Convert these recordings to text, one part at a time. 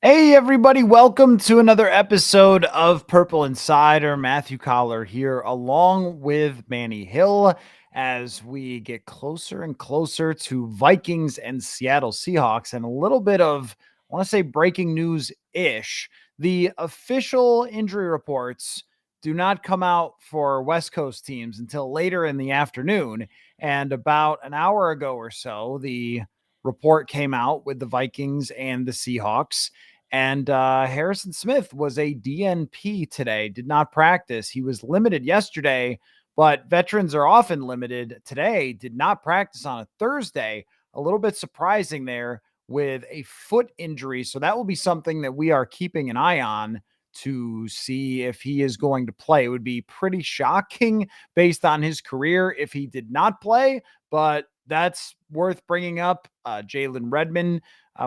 Hey, everybody, welcome to another episode of Purple Insider. Matthew Coller here, along with Manny Hill, as we get closer and closer to Vikings and Seattle Seahawks, and a little bit of, I want to say, breaking news ish. The official injury reports do not come out for West Coast teams until later in the afternoon. And about an hour ago or so, the report came out with the Vikings and the Seahawks. And Harrison Smith was a DNP today, did not practice. He was limited yesterday, but veterans are often limited. Today, did not practice on a Thursday. A little bit surprising there with a foot injury. So that will be something that we are keeping an eye on to see if he is going to play. It would be pretty shocking based on his career if he did not play, but that's worth bringing up. Jalen Redmond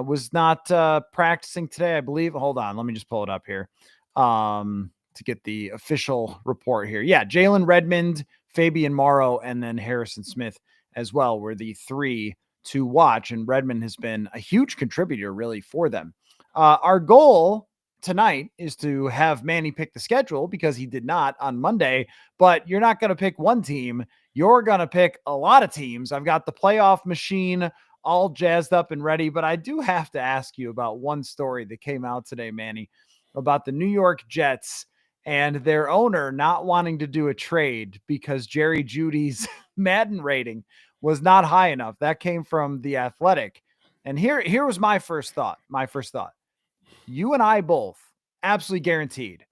was not practicing today, I believe. Hold on, let me just pull it up here to get the official report here. Yeah, Jalen Redmond, Fabian Morrow, and then Harrison Smith as well were the three to watch, and Redmond has been a huge contributor really for them. Our goal tonight is to have Manny pick the schedule because he did not on Monday, but you're not going to pick one team. You're going to pick a lot of teams. I've got the playoff machine all jazzed up and ready, but I do have to ask you about one story that came out today, Manny, about the New York Jets and their owner not wanting to do a trade because Jerry Jeudy's Madden rating was not high enough. That came from The Athletic. And here was my first thought. You and I both absolutely guaranteed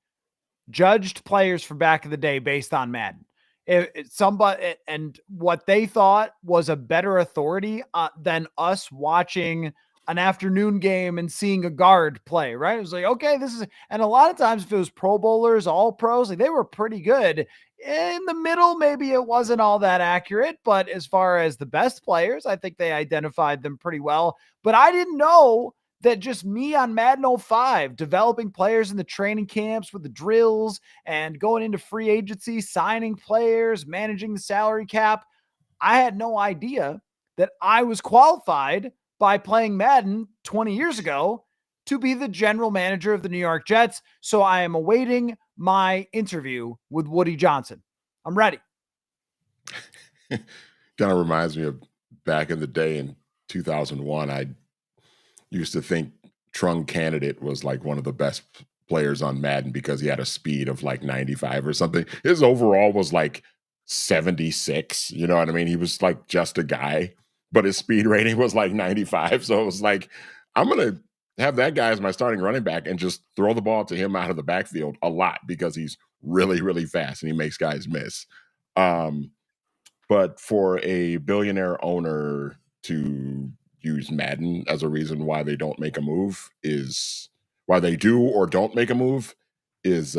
judged players from back in the day based on Madden. If somebody and what they thought was a better authority than us watching an afternoon game and seeing a guard play, right? It was like, okay, this is, and a lot of times if it was Pro Bowlers, all pros, like they were pretty good. In the middle, maybe it wasn't all that accurate, but as far as the best players, I think they identified them pretty well. But I didn't know that just me on Madden 05, developing players in the training camps with the drills and going into free agency, signing players, managing the salary cap. I had no idea that I was qualified by playing Madden 20 years ago to be the general manager of the New York Jets. So I am awaiting my interview with Woody Johnson. I'm ready. Kind of reminds me of back in the day in 2001. I used to think Trung Candidate was like one of the best players on Madden because he had a speed of like 95 or something. His overall was like 76. You know what I mean? He was like just a guy, but his speed rating was like 95. So it was like, I'm going to have that guy as my starting running back and just throw the ball to him out of the backfield a lot because he's really, really fast and he makes guys miss. But for a billionaire owner to use Madden as a reason why they don't make a move is why they do or don't make a move is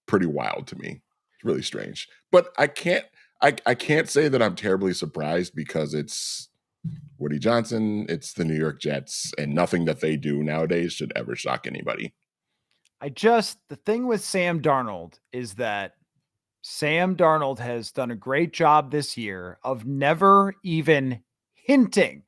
pretty wild to me. It's really strange. But I can't say that I'm terribly surprised because it's Woody Johnson, it's the New York Jets, and nothing that they do nowadays should ever shock anybody. The thing with Sam Darnold is that Sam Darnold has done a great job this year of never even hinting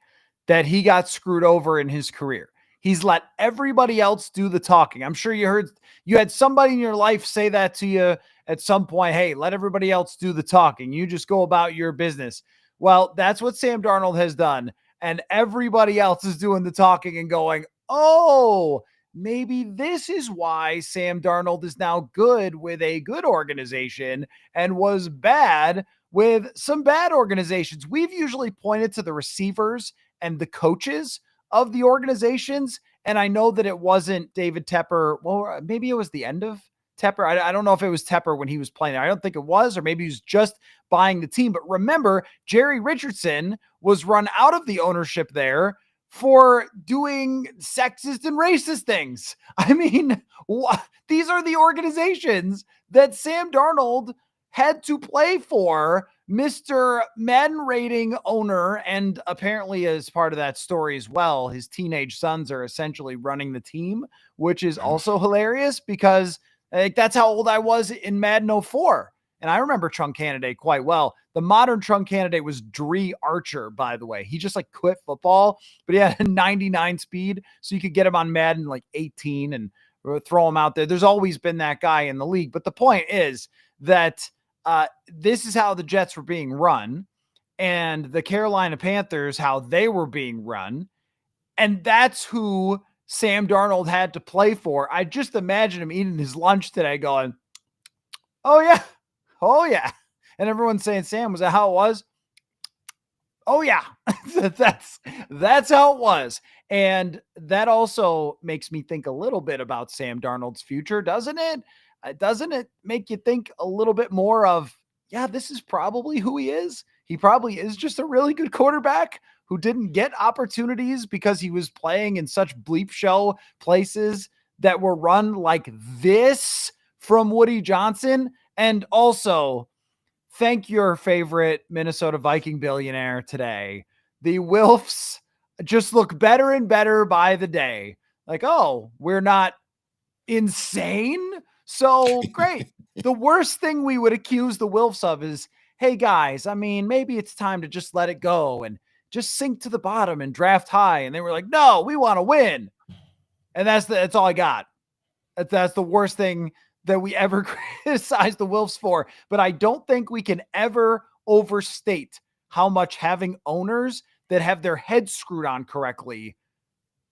that he got screwed over in his career. He's let everybody else do the talking. I'm sure you had somebody in your life say that to you at some point. Hey, let everybody else do the talking. You just go about your business. Well, that's what Sam Darnold has done. And everybody else is doing the talking and going, oh, maybe this is why Sam Darnold is now good with a good organization and was bad with some bad organizations. We've usually pointed to the receivers and the coaches of the organizations. And I know that it wasn't David Tepper. Well, maybe it was the end of Tepper. I don't know if it was Tepper when he was playing. I don't think it was, or maybe he was just buying the team. But remember, Jerry Richardson was run out of the ownership there for doing sexist and racist things. I mean, these are the organizations that Sam Darnold had to play for. Mr. Madden rating owner, and apparently as part of that story as well, his teenage sons are essentially running the team, which is also hilarious because like that's how old I was in Madden 04. And I remember Trunk Candidate quite well. The modern Trunk Candidate was Dree Archer, by the way. He just like quit football, but he had a 99 speed. So you could get him on Madden like 18 and throw him out there. There's always been that guy in the league. But the point is that this is how the Jets were being run, and the Carolina Panthers, how they were being run. And that's who Sam Darnold had to play for. I just imagine him eating his lunch today going, oh yeah, oh yeah. And everyone's saying, Sam, was that how it was? Oh yeah, that's how it was. And that also makes me think a little bit about Sam Darnold's future, doesn't it? Doesn't it make you think a little bit more of, yeah, this is probably who he is? He probably is just a really good quarterback who didn't get opportunities because he was playing in such bleep show places that were run like this from Woody Johnson. And also, thank your favorite Minnesota Viking billionaire today. The Wilfs just look better and better by the day. Like, oh, we're not insane. So great. The worst thing we would accuse the Wilfs of is, hey guys, I mean, maybe it's time to just let it go and just sink to the bottom and draft high. And they were like, no, we want to win. And that's all I got. That's the worst thing that we ever criticize the Wilfs for. But I don't think we can ever overstate how much having owners that have their heads screwed on correctly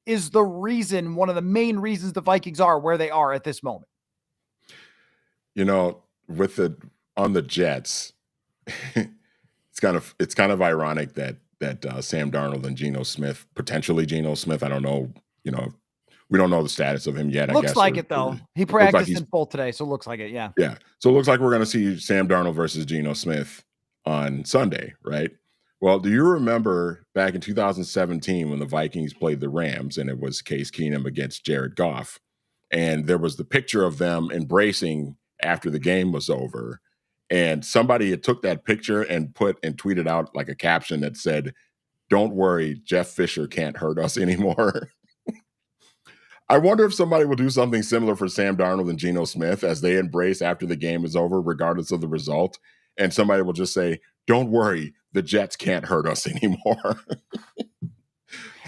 is the reason, one of the main reasons the Vikings are where they are at this moment. You know, on the Jets, it's kind of ironic that Sam Darnold and potentially Geno Smith, I don't know, we don't know the status of him yet. Looks I guess like it though. He practiced in full today, so it looks like it. Yeah. Yeah. So it looks like we're going to see Sam Darnold versus Geno Smith on Sunday, right? Well, do you remember back in 2017 when the Vikings played the Rams and it was Case Keenum against Jared Goff, and there was the picture of them embracing after the game was over, and somebody had took that picture and tweeted out like a caption that said, "Don't worry, Jeff Fisher can't hurt us anymore." I wonder if somebody will do something similar for Sam Darnold and Geno Smith as they embrace after the game is over, regardless of the result. And somebody will just say, don't worry, the Jets can't hurt us anymore.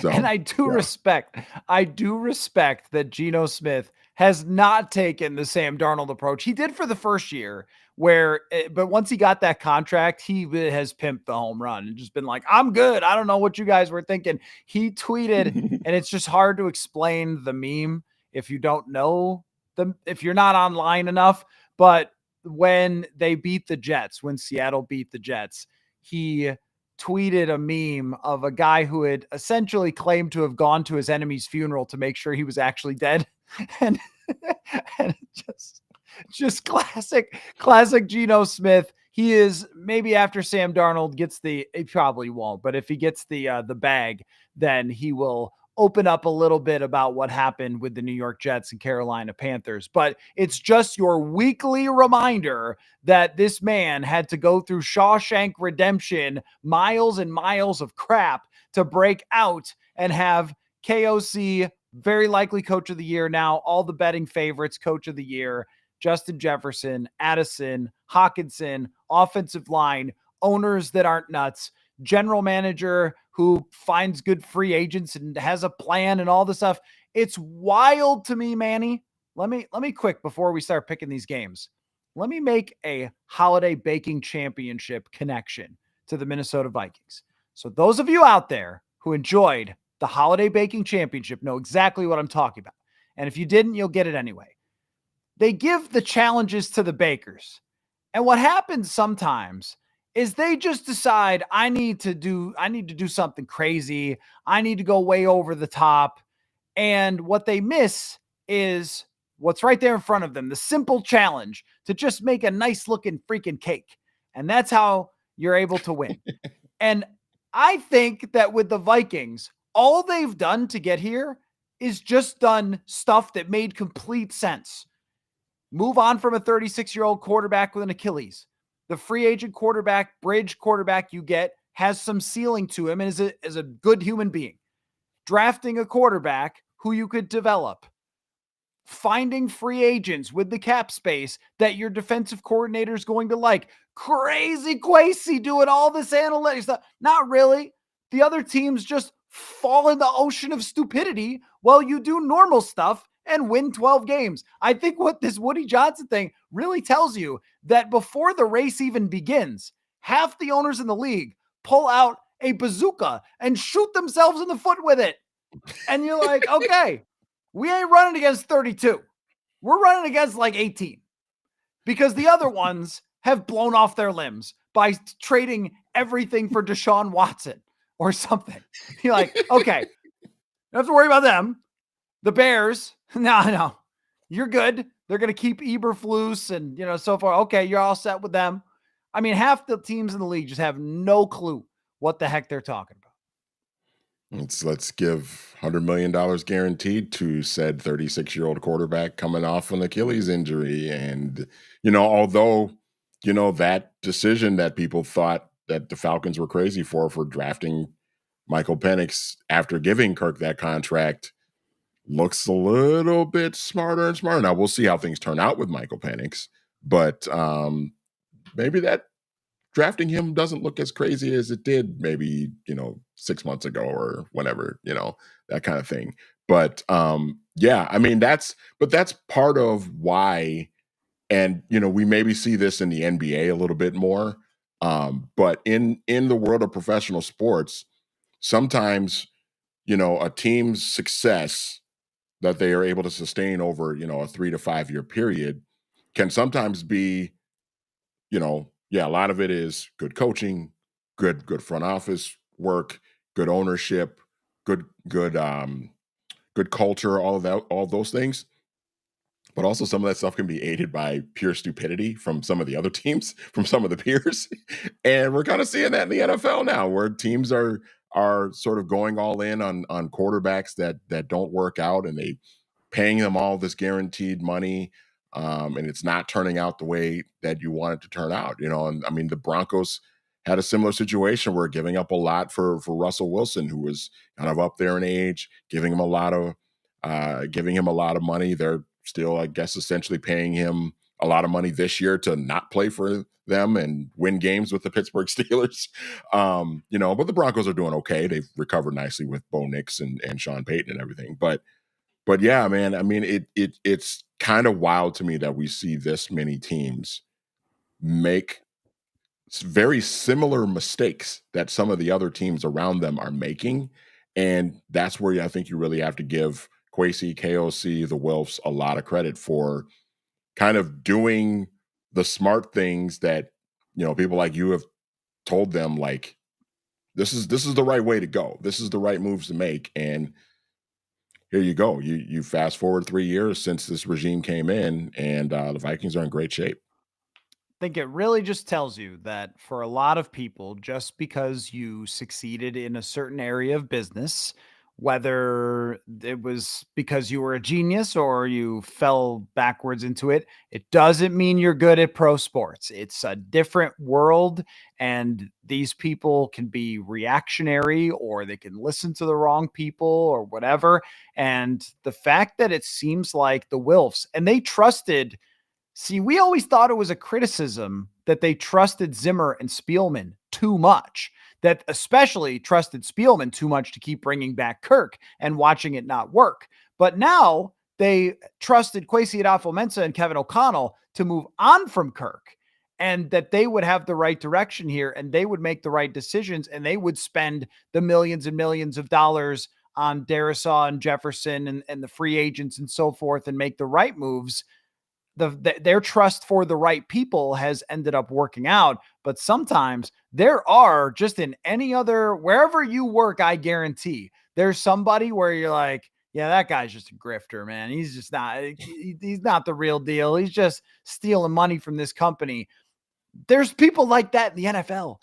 And I do respect that Geno Smith has not taken the Sam Darnold approach. He did for the first year but once he got that contract, he has pimped the home run and just been like, I'm good. I don't know what you guys were thinking. He tweeted, and it's just hard to explain the meme if you don't know if you're not online enough. But when they beat the Jets, when Seattle beat the Jets, he tweeted a meme of a guy who had essentially claimed to have gone to his enemy's funeral to make sure he was actually dead. And just classic Geno Smith. He is, maybe after Sam Darnold gets he probably won't, but if he gets the bag, then he will open up a little bit about what happened with the New York Jets and Carolina Panthers. But it's just your weekly reminder that this man had to go through Shawshank Redemption, miles and miles of crap to break out and have KOC, very likely coach of the year now, all the betting favorites, coach of the year, Justin Jefferson, Addison, Hawkinson, offensive line, owners that aren't nuts, general manager who finds good free agents and has a plan and all this stuff. It's wild to me, Manny. Let me quick before we start picking these games. Let me make a holiday baking championship connection to the Minnesota Vikings. So those of you out there who enjoyed the holiday baking championship know exactly what I'm talking about. And if you didn't, you'll get it anyway. They give the challenges to the bakers. And what happens sometimes is they just decide, I need to do something crazy. I need to go way over the top. And what they miss is what's right there in front of them, the simple challenge to just make a nice looking freaking cake. And that's how you're able to win. And I think that with the Vikings, all they've done to get here is just done stuff that made complete sense. Move on from a 36-year-old quarterback with an Achilles. The free agent quarterback, bridge quarterback you get has some ceiling to him and is a good human being. Drafting a quarterback who you could develop. finding free agents with the cap space that your defensive coordinator is going to like. Crazy Kwesi doing all this analytics stuff. Not really. The other teams just fall in the ocean of stupidity while you do normal stuff and win 12 games. I think what this Woody Johnson thing really tells you that before the race even begins, half the owners in the league pull out a bazooka and shoot themselves in the foot with it. And you're like, okay, we ain't running against 32. We're running against like 18 because the other ones have blown off their limbs by trading everything for Deshaun Watson or something. You're like, okay, don't have to worry about them. The Bears, no, you're good. They're going to keep Eberflus and, so far. Okay, you're all set with them. I mean, half the teams in the league just have no clue what the heck they're talking about. Let's give $100 million guaranteed to said 36-year-old quarterback coming off an Achilles injury. And, although, that decision that people thought that the Falcons were crazy for drafting Michael Penix after giving Kirk that contract looks a little bit smarter and smarter. Now, we'll see how things turn out with Michael Penix, but maybe that drafting him doesn't look as crazy as it did maybe, 6 months ago or whenever, that kind of thing. But yeah, I mean, that's part of why. And, we maybe see this in the NBA a little bit more. But in the world of professional sports, sometimes, a team's success that they are able to sustain over, a 3 to 5 year period can sometimes be, a lot of it is good coaching, good front office work, good ownership, good culture, all those things. But also some of that stuff can be aided by pure stupidity from some of the other teams, from some of the peers. And we're kind of seeing that in the NFL now, where teams are sort of going all in on quarterbacks that don't work out, and they paying them all this guaranteed money. And it's not turning out the way that you want it to turn out, And I mean, the Broncos had a similar situation where giving up a lot for Russell Wilson, who was kind of up there in age, giving him a lot of money. They're still, I guess, essentially paying him a lot of money this year to not play for them and win games with the Pittsburgh Steelers. But the Broncos are doing okay. They've recovered nicely with Bo Nix and Sean Payton and everything. But yeah, man, I mean, it's kind of wild to me that we see this many teams make very similar mistakes that some of the other teams around them are making. And that's where I think you really have to give Kwesi, KOC, the Wilfs a lot of credit for kind of doing the smart things that, people like you have told them, like, this is the right way to go. This is the right moves to make. And here you go. You fast forward 3 years since this regime came in, and the Vikings are in great shape. I think it really just tells you that for a lot of people, just because you succeeded in a certain area of business, whether it was because you were a genius or you fell backwards into it, it doesn't mean you're good at pro sports. It's a different world, and these people can be reactionary or they can listen to the wrong people or whatever. And the fact that it seems like the Wilfs, and they trusted. See, we always thought it was a criticism that they trusted Zimmer and Spielman too much, that especially trusted Spielman too much to keep bringing back Kirk and watching it not work. But now they trusted Kwesi Adofo-Mensah and Kevin O'Connell to move on from Kirk, and that they would have the right direction here and they would make the right decisions and they would spend the millions and millions of dollars on Darisaw and Jefferson and the free agents and so forth and make the right moves. Their trust for the right people has ended up working out. But sometimes there are, just in any other, wherever you work, I guarantee there's somebody where you're like, yeah, that guy's just a grifter, man. He's just not, he's not the real deal. He's just stealing money from this company. There's people like that in the NFL.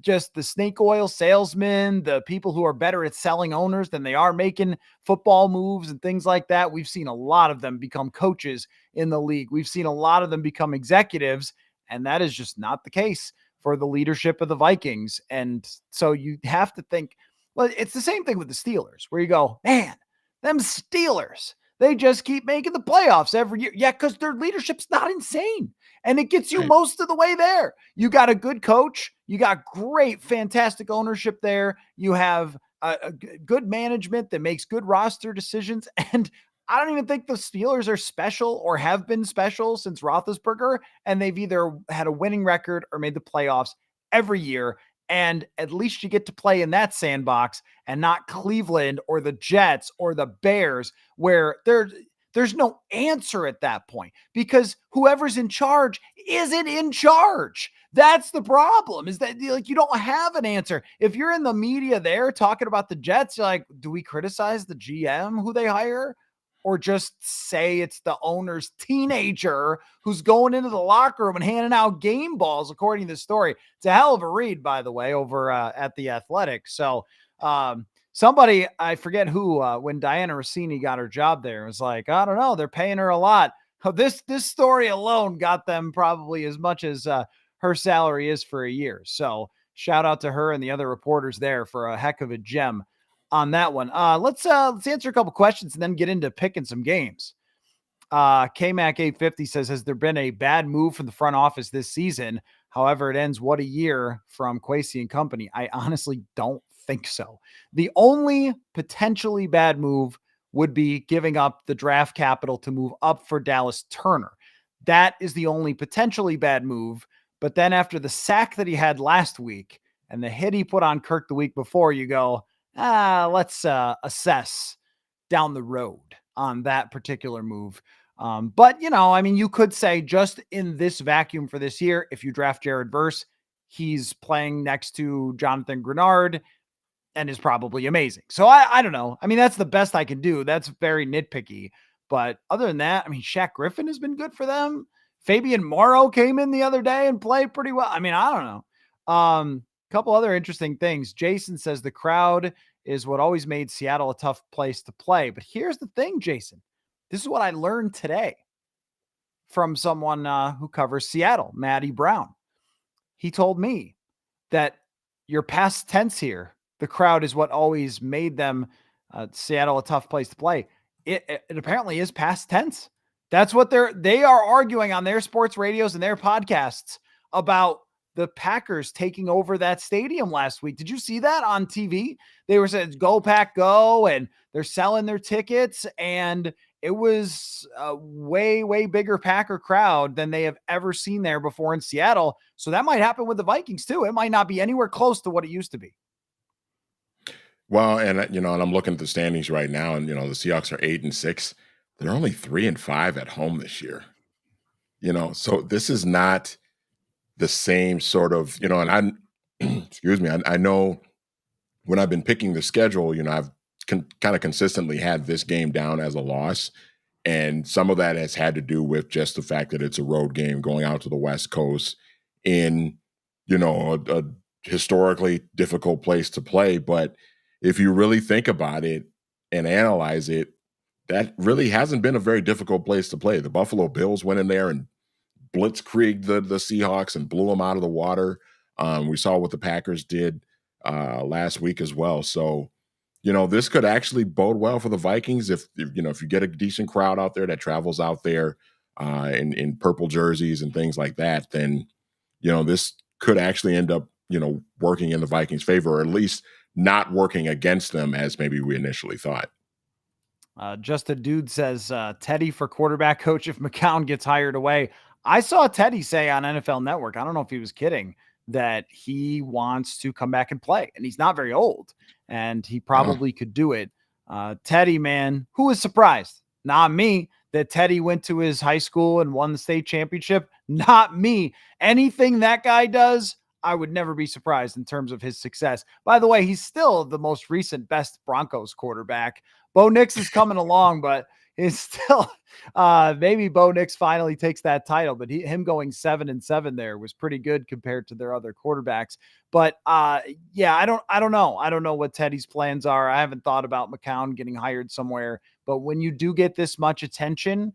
Just the snake oil salesmen, the people who are better at selling owners than they are making football moves and things like that. We've seen a lot of them become coaches in the league. We've seen a lot of them become executives, and that is just not the case for the leadership of the Vikings. And so you have to think, well, it's the same thing with the Steelers, where you go, man, them Steelers, They just keep making the playoffs every year. Yeah, because their leadership's not insane. And it gets you Right. most of the way there. You got a good coach. You got great, fantastic ownership there. You have a good management that makes good roster decisions. And I don't even think the Steelers are special or have been special since Roethlisberger. And they've either had a winning record or made the playoffs every year. And at least you get to play in that sandbox and not Cleveland or the Jets or the Bears, where there's no answer at that point because whoever's in charge isn't in charge. That's the problem, is that like you don't have an answer. If you're in the media there talking about the Jets, you're like, do we criticize the GM who they hire? Or just say it's the owner's teenager who's going into the locker room and handing out game balls, according to the story. It's a hell of a read, by the way, over at The Athletic. So somebody, I forget who, when Diana Rossini got her job there, was like, I don't know, they're paying her a lot. This story alone got them probably as much as her salary is for a year. So shout out to her and the other reporters there for a heck of a gem on that one. Let's answer a couple questions and then get into picking some games. KMac 850 says, has there been a bad move from the front office this season? However, it ends what a year from Kwesi and company. I honestly don't think so. The only potentially bad move would be giving up the draft capital to move up for Dallas Turner. That is the only potentially bad move. But then after the sack that he had last week and the hit he put on Kirk the week before, you go, let's assess down the road on that particular move. But, I mean, you could say just in this vacuum for this year, if you draft Jared Verse, he's playing next to Jonathan Grenard and is probably amazing. So I don't know. I mean, that's the best I can do. That's very nitpicky. But other than that, I mean, Shaq Griffin has been good for them. Fabian Morrow came in the other day and played pretty well. I mean, I don't know. Couple other interesting things. Jason says the crowd is what always made Seattle a tough place to play. But here's the thing, Jason. This is what I learned today from someone who covers Seattle, Matty Brown. He told me that your past tense here, the crowd is what always made them Seattle a tough place to play. It apparently is past tense. That's what they are arguing on their sports radios and their podcasts about the Packers taking over that stadium last week. Did you see that on TV? They were saying, go Pack, go, and they're selling their tickets, and it was a way, way bigger Packer crowd than they have ever seen there before in Seattle. So that might happen with the Vikings too. It might not be anywhere close to what it used to be. Well, and and I'm looking at the standings right now, and the Seahawks are 8-6. They're only 3-5 at home this year. So this is not the same sort of, and I, excuse me, I know when I've been picking the schedule, I've kind of consistently had this game down as a loss. And some of that has had to do with just the fact that it's a road game going out to the West Coast in, a historically difficult place to play. But if you really think about it and analyze it, that really hasn't been a very difficult place to play. The Buffalo Bills went in there and blitzkrieged the Seahawks and blew them out of the water. We saw what the Packers did last week as well. So, this could actually bode well for the Vikings if you get a decent crowd out there that travels out there in purple jerseys and things like that, then, this could actually end up, working in the Vikings' favor, or at least not working against them as maybe we initially thought. Just a dude says Teddy for quarterback coach if McCown gets hired away. I saw Teddy say on NFL Network, I don't know if he was kidding, that he wants to come back and play. And he's not very old, and he probably could do it. Teddy, man, who was surprised? Not me. That Teddy went to his high school and won the state championship. Not me. Anything that guy does, I would never be surprised in terms of his success. By the way, he's still the most recent best Broncos quarterback. Bo Nix is coming along, but it's still maybe Bo Nix finally takes that title, but him going 7-7 there was pretty good compared to their other quarterbacks. But yeah, I don't know. I don't know what Teddy's plans are. I haven't thought about McCown getting hired somewhere, but when you do get this much attention,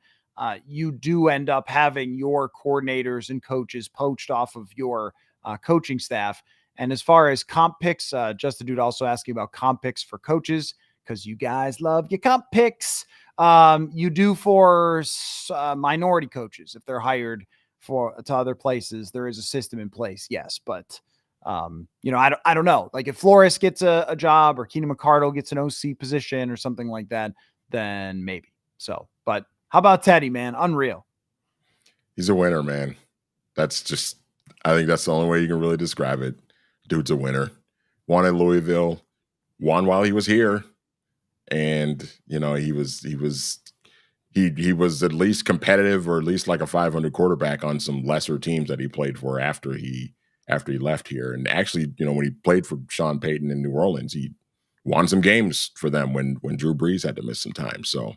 you do end up having your coordinators and coaches poached off of your coaching staff. And as far as comp picks, just a dude also asking about comp picks for coaches, because you guys love your comp picks. You do for minority coaches if they're hired to other places. There is a system in place, yes, but I don't know. Like if Flores gets a job or Keenan McCardle gets an OC position or something like that, then maybe. So, but how about Teddy, man? Unreal. He's a winner, man. I think that's the only way you can really describe it. Dude's a winner. Won at Louisville, won while he was here. And, he was at least competitive, or at least like a 500 quarterback on some lesser teams that he played for after he left here. And actually, when he played for Sean Payton in New Orleans, he won some games for them when Drew Brees had to miss some time. So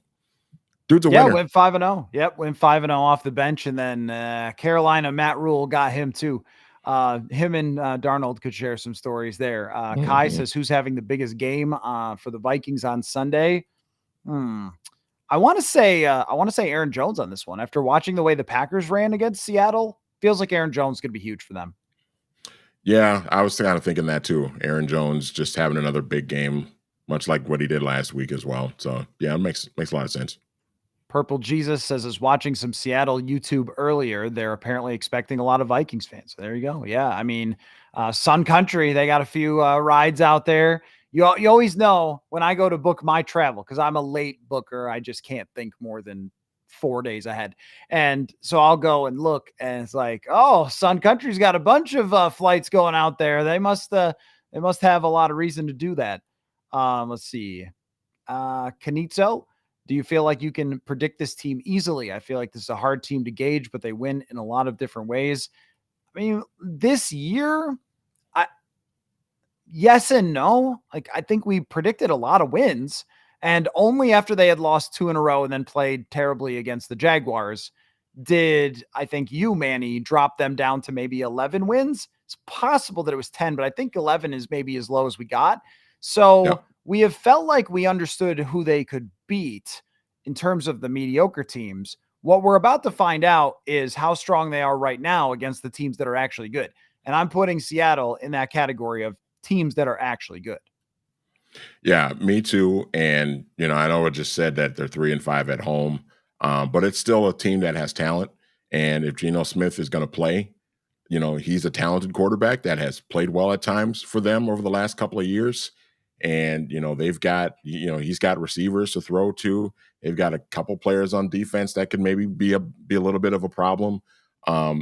dude's a winner. Went 5-0. Yep, went 5-0 off the bench. And then Carolina, Matt Rule got him too. Him and Darnold could share some stories there. Kai says, who's having the biggest game for the Vikings on Sunday? I want to say Aaron Jones on this one. After watching the way the Packers ran against Seattle, feels like Aaron Jones could be huge for them. Yeah, I was kind of thinking that too. Aaron Jones just having another big game, much like what he did last week as well. So yeah, it makes a lot of sense. Purple Jesus says, is watching some Seattle YouTube earlier. They're apparently expecting a lot of Vikings fans. So there you go. Yeah. I mean, Sun Country, they got a few rides out there. You always know when I go to book my travel, because I'm a late booker. I just can't think more than 4 days ahead. And so I'll go and look, and it's like, oh, Sun Country's got a bunch of flights going out there. They must have a lot of reason to do that. Let's see. Canizzo, do you feel like you can predict this team easily? I feel like this is a hard team to gauge, but they win in a lot of different ways. I mean, this year, yes and no. Like, I think we predicted a lot of wins, and only after they had lost 2 in a row and then played terribly against the Jaguars did, I think you, Manny, drop them down to maybe 11 wins. It's possible that it was 10, but I think 11 is maybe as low as we got. So we have felt like we understood who they could beat in terms of the mediocre teams. What we're about to find out is how strong they are right now against the teams that are actually good. And I'm putting Seattle in that category of teams that are actually good. Yeah, me too. And, I know I just said that they're 3-5 at home, but it's still a team that has talent. And if Geno Smith is going to play, he's a talented quarterback that has played well at times for them over the last couple of years. And, they've got, he's got receivers to throw to. They've got a couple players on defense that could maybe be a little bit of a problem.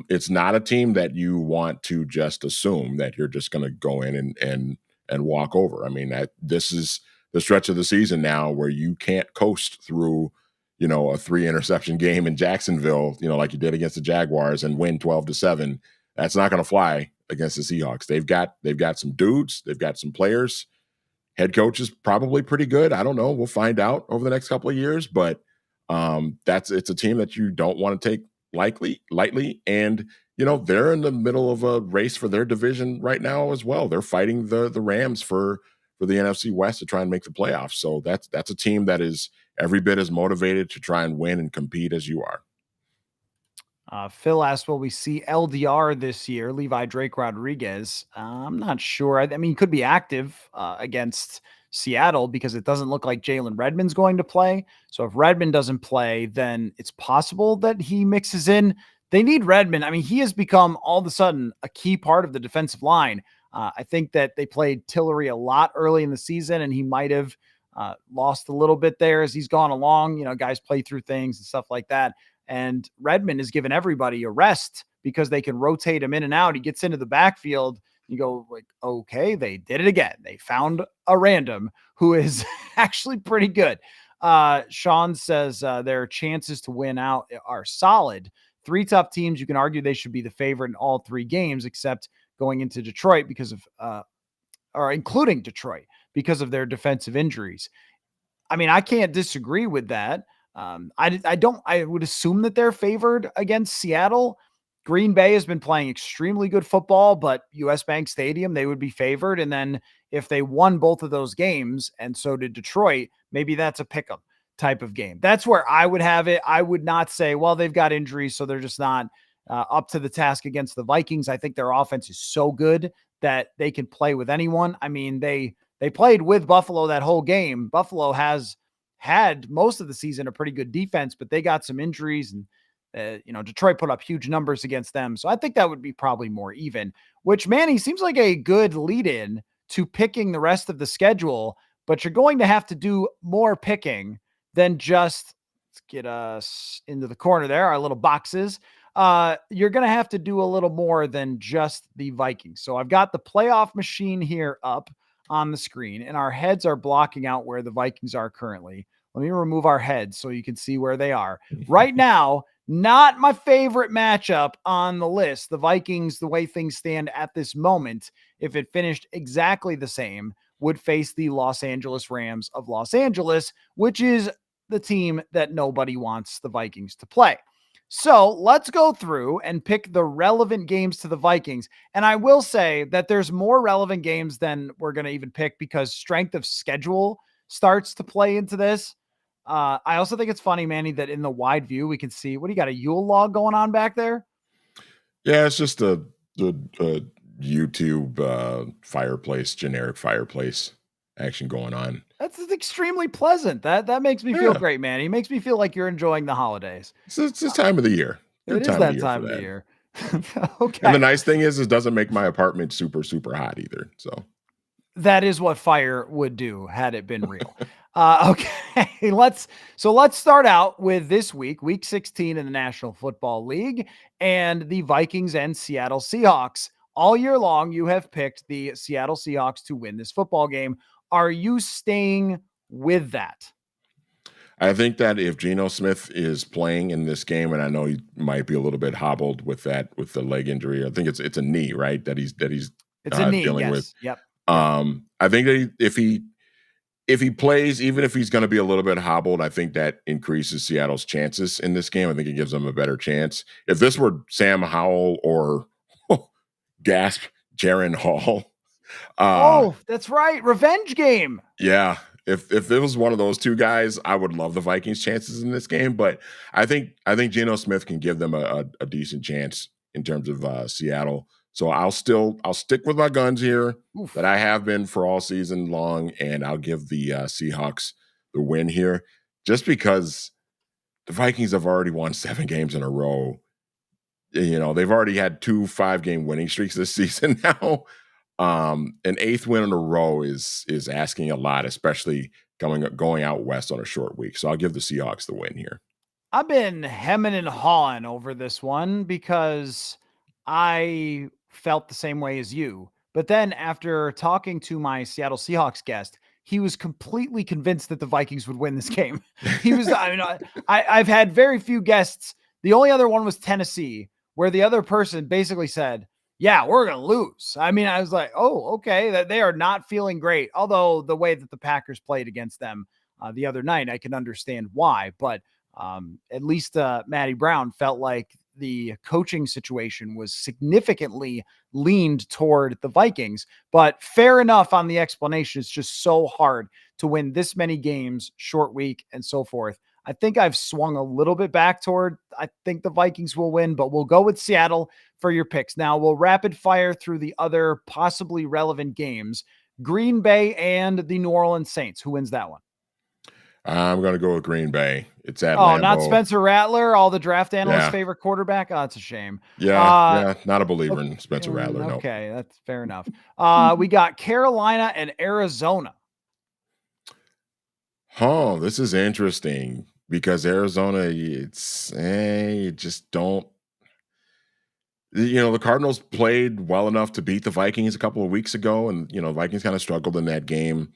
It's not a team that you want to just assume that you're just going to go in and walk over. I mean, this is the stretch of the season now where you can't coast through, a 3-interception game in Jacksonville, like you did against the Jaguars, and win 12-7. That's not going to fly against the Seahawks. They've got some dudes. They've got some players. Head coach is probably pretty good. I don't know. We'll find out over the next couple of years, but it's a team that you don't want to take lightly. And, they're in the middle of a race for their division right now as well. They're fighting the Rams for the NFC West to try and make the playoffs. So that's a team that is every bit as motivated to try and win and compete as you are. Phil asked, will we see LDR this year? Levi Drake Rodriguez. I'm not sure. I mean, he could be active against Seattle because it doesn't look like Jalen Redmond's going to play. So if Redmond doesn't play, then it's possible that he mixes in. They need Redmond. I mean, he has become all of a sudden a key part of the defensive line. I think that they played Tillery a lot early in the season, and he might have lost a little bit there as he's gone along. Guys play through things and stuff like that. And Redmond has given everybody a rest because they can rotate him in and out. He gets into the backfield. You go like, okay, they did it again. They found a random who is actually pretty good. Sean says their chances to win out are solid. 3 tough teams. You can argue they should be the favorite in all 3 games, except going into Detroit because of, or including Detroit because of their defensive injuries. I mean, I can't disagree with that. I would assume that they're favored against Seattle. Green Bay has been playing extremely good football, but US Bank Stadium, they would be favored. And then if they won both of those games, and so did Detroit, maybe that's a pick 'em type of game. That's where I would have it. I would not say, well, they've got injuries, so they're just not up to the task against the Vikings. I think their offense is so good that they can play with anyone. I mean, they played with Buffalo that whole game. Buffalo has had most of the season a pretty good defense, but they got some injuries and Detroit put up huge numbers against them. So I think that would be probably more even, which Manny seems like a good lead in to picking the rest of the schedule, but you're going to have to do more picking than just, let's get us into the corner there, our little boxes. You're going to have to do a little more than just the Vikings. So I've got the playoff machine here up on the screen, and our heads are blocking out where the Vikings are currently. Let me remove our heads so you can see where they are. Right now, not my favorite matchup on the list. The Vikings, the way things stand at this moment, if it finished exactly the same, would face the Los Angeles Rams of Los Angeles, which is the team that nobody wants the Vikings to play. So let's go through and pick the relevant games to the Vikings. And I will say that there's more relevant games than we're going to even pick because strength of schedule starts to play into this. I also think it's funny, Manny, that in the wide view, we can see, what do you got, a Yule log going on back there? Yeah, it's just the YouTube fireplace, generic fireplace action going on. That's extremely pleasant. That makes me feel Yeah, great, Manny. It makes me feel like you're enjoying the holidays. it's this time of the year. It Good is time of the that year for time of the that. year. And the Okay. nice thing is, it doesn't make my apartment super, super hot either. So That is what fire would do had it been real. Okay, let's start out with this week 16 in the National Football League, and the Vikings and Seattle Seahawks. All year long, you have picked the Seattle Seahawks to win this football game. Are you staying with that? I think that if Geno Smith is playing in this game, and I know he might be a little bit hobbled with the leg injury. I think it's a knee, right? That he's It's a knee, dealing with. yes. Yep. I think that if he plays, even if he's going to be a little bit hobbled, I think that increases Seattle's chances in this game. I think it gives them a better chance. If this were Sam Howell or gasp Jaron Hall, Oh, that's right. Revenge game. yeah. If it was one of those two guys, I would love the Vikings' chances in this game. But I think Geno Smith can give them a decent chance in terms of Seattle. So I'll stick with my guns here Oof. that I have been for all season long, and I'll give the Seahawks the win here, just because the Vikings have already won 7 games in a row. They've already had 2 5-game winning streaks this season now. An 8th win in a row is asking a lot, especially going out west on a short week. So I'll give the Seahawks the win here. I've been hemming and hawing over this one because I felt the same way as you. But then after talking to my Seattle Seahawks guest, he was completely convinced that the Vikings would win this game. He was, I've had very few guests. The only other one was Tennessee, where the other person basically said, yeah, we're going to lose. I mean, I was like, oh, okay, that they are not feeling great. Although the way that the Packers played against them the other night, I can understand why. But at least Matty Brown felt like the coaching situation was significantly leaned toward the Vikings. But fair enough on the explanation. It's just so hard to win this many games, short week, and so forth. I think I've swung a little bit back toward, I think the Vikings will win, but we'll go with Seattle for your picks. Now we'll rapid fire through the other possibly relevant games. Green Bay and the New Orleans Saints. Who wins that one? I'm going to go with Green Bay. It's at Oh, not Lambeau. Spencer Rattler, all the draft analysts' Yeah. favorite quarterback. Oh, it's a shame. Yeah, not a believer in Spencer Rattler. No. Okay, that's fair enough. We got Carolina and Arizona. Oh, this is interesting because Arizona, you just don't. The Cardinals played well enough to beat the Vikings a couple of weeks ago, and Vikings kind of struggled in that game.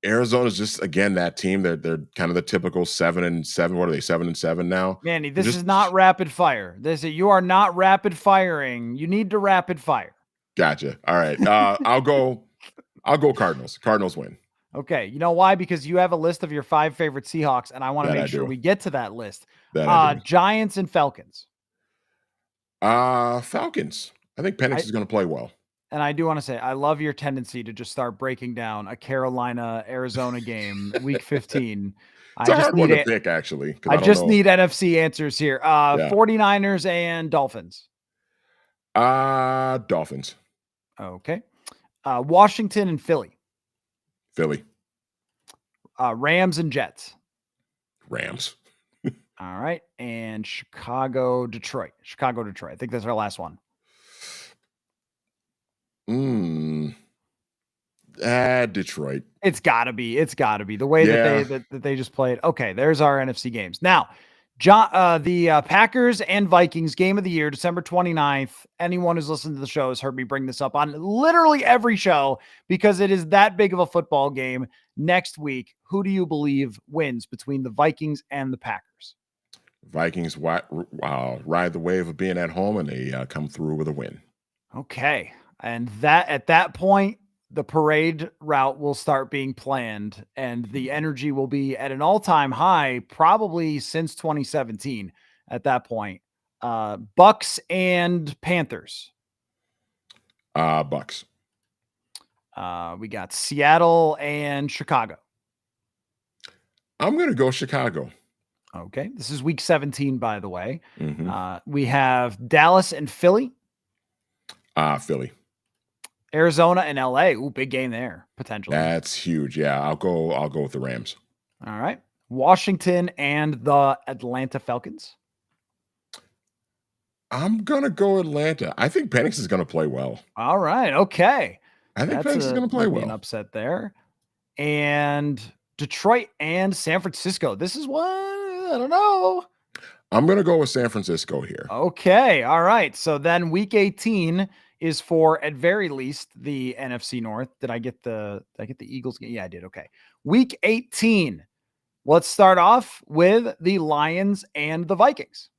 Arizona's just, again, that team. They're kind of the typical 7-7. What are they? 7-7 now. Manny, this is not rapid fire. You are not rapid firing. You need to rapid fire. Gotcha. All right. I'll go Cardinals. Cardinals win. Okay. You know why? Because you have a list of your 5 favorite Seahawks, and I want to make sure we get to that list. Giants and Falcons. Falcons. I think Penix is going to play well. And I do want to say, I love your tendency to just start breaking down a Carolina-Arizona game, week 15. It's a hard one to pick, actually. I just need NFC answers here. 49ers and Dolphins. Dolphins. Okay. Washington and Philly. Philly. Rams and Jets. Rams. All right. And Chicago, Detroit. I think that's our last one. Detroit. It's gotta be the way that they just played. Okay, there's our NFC games. Now, the Packers and Vikings game of the year, December 29th. Anyone who's listened to the show has heard me bring this up on literally every show because it is that big of a football game next week. Who do you believe wins between the Vikings and the Packers? Vikings ride the wave of being at home, and they come through with a win. Okay. And at that point, the parade route will start being planned and the energy will be at an all-time high, probably since 2017 at that point. Bucks and Panthers. Bucks. We got Seattle and Chicago. I'm going to go Chicago. Okay. This is week 17, by the way. Mm-hmm. We have Dallas and Philly. Philly. Arizona and LA. Ooh, big game there, potentially. That's huge. Yeah, I'll go with the Rams. All right. Washington and the Atlanta Falcons. I'm going to go Atlanta. I think Penix is going to play well. All right. Okay. I think Penix is going to play well. An upset there. And Detroit and San Francisco. This is one, I don't know. I'm going to go with San Francisco here. Okay. All right. So then week 18 is for, at very least, the NFC North. Did I get the Eagles? Yeah, I did. Okay. Week 18. Let's start off with the Lions and the Vikings.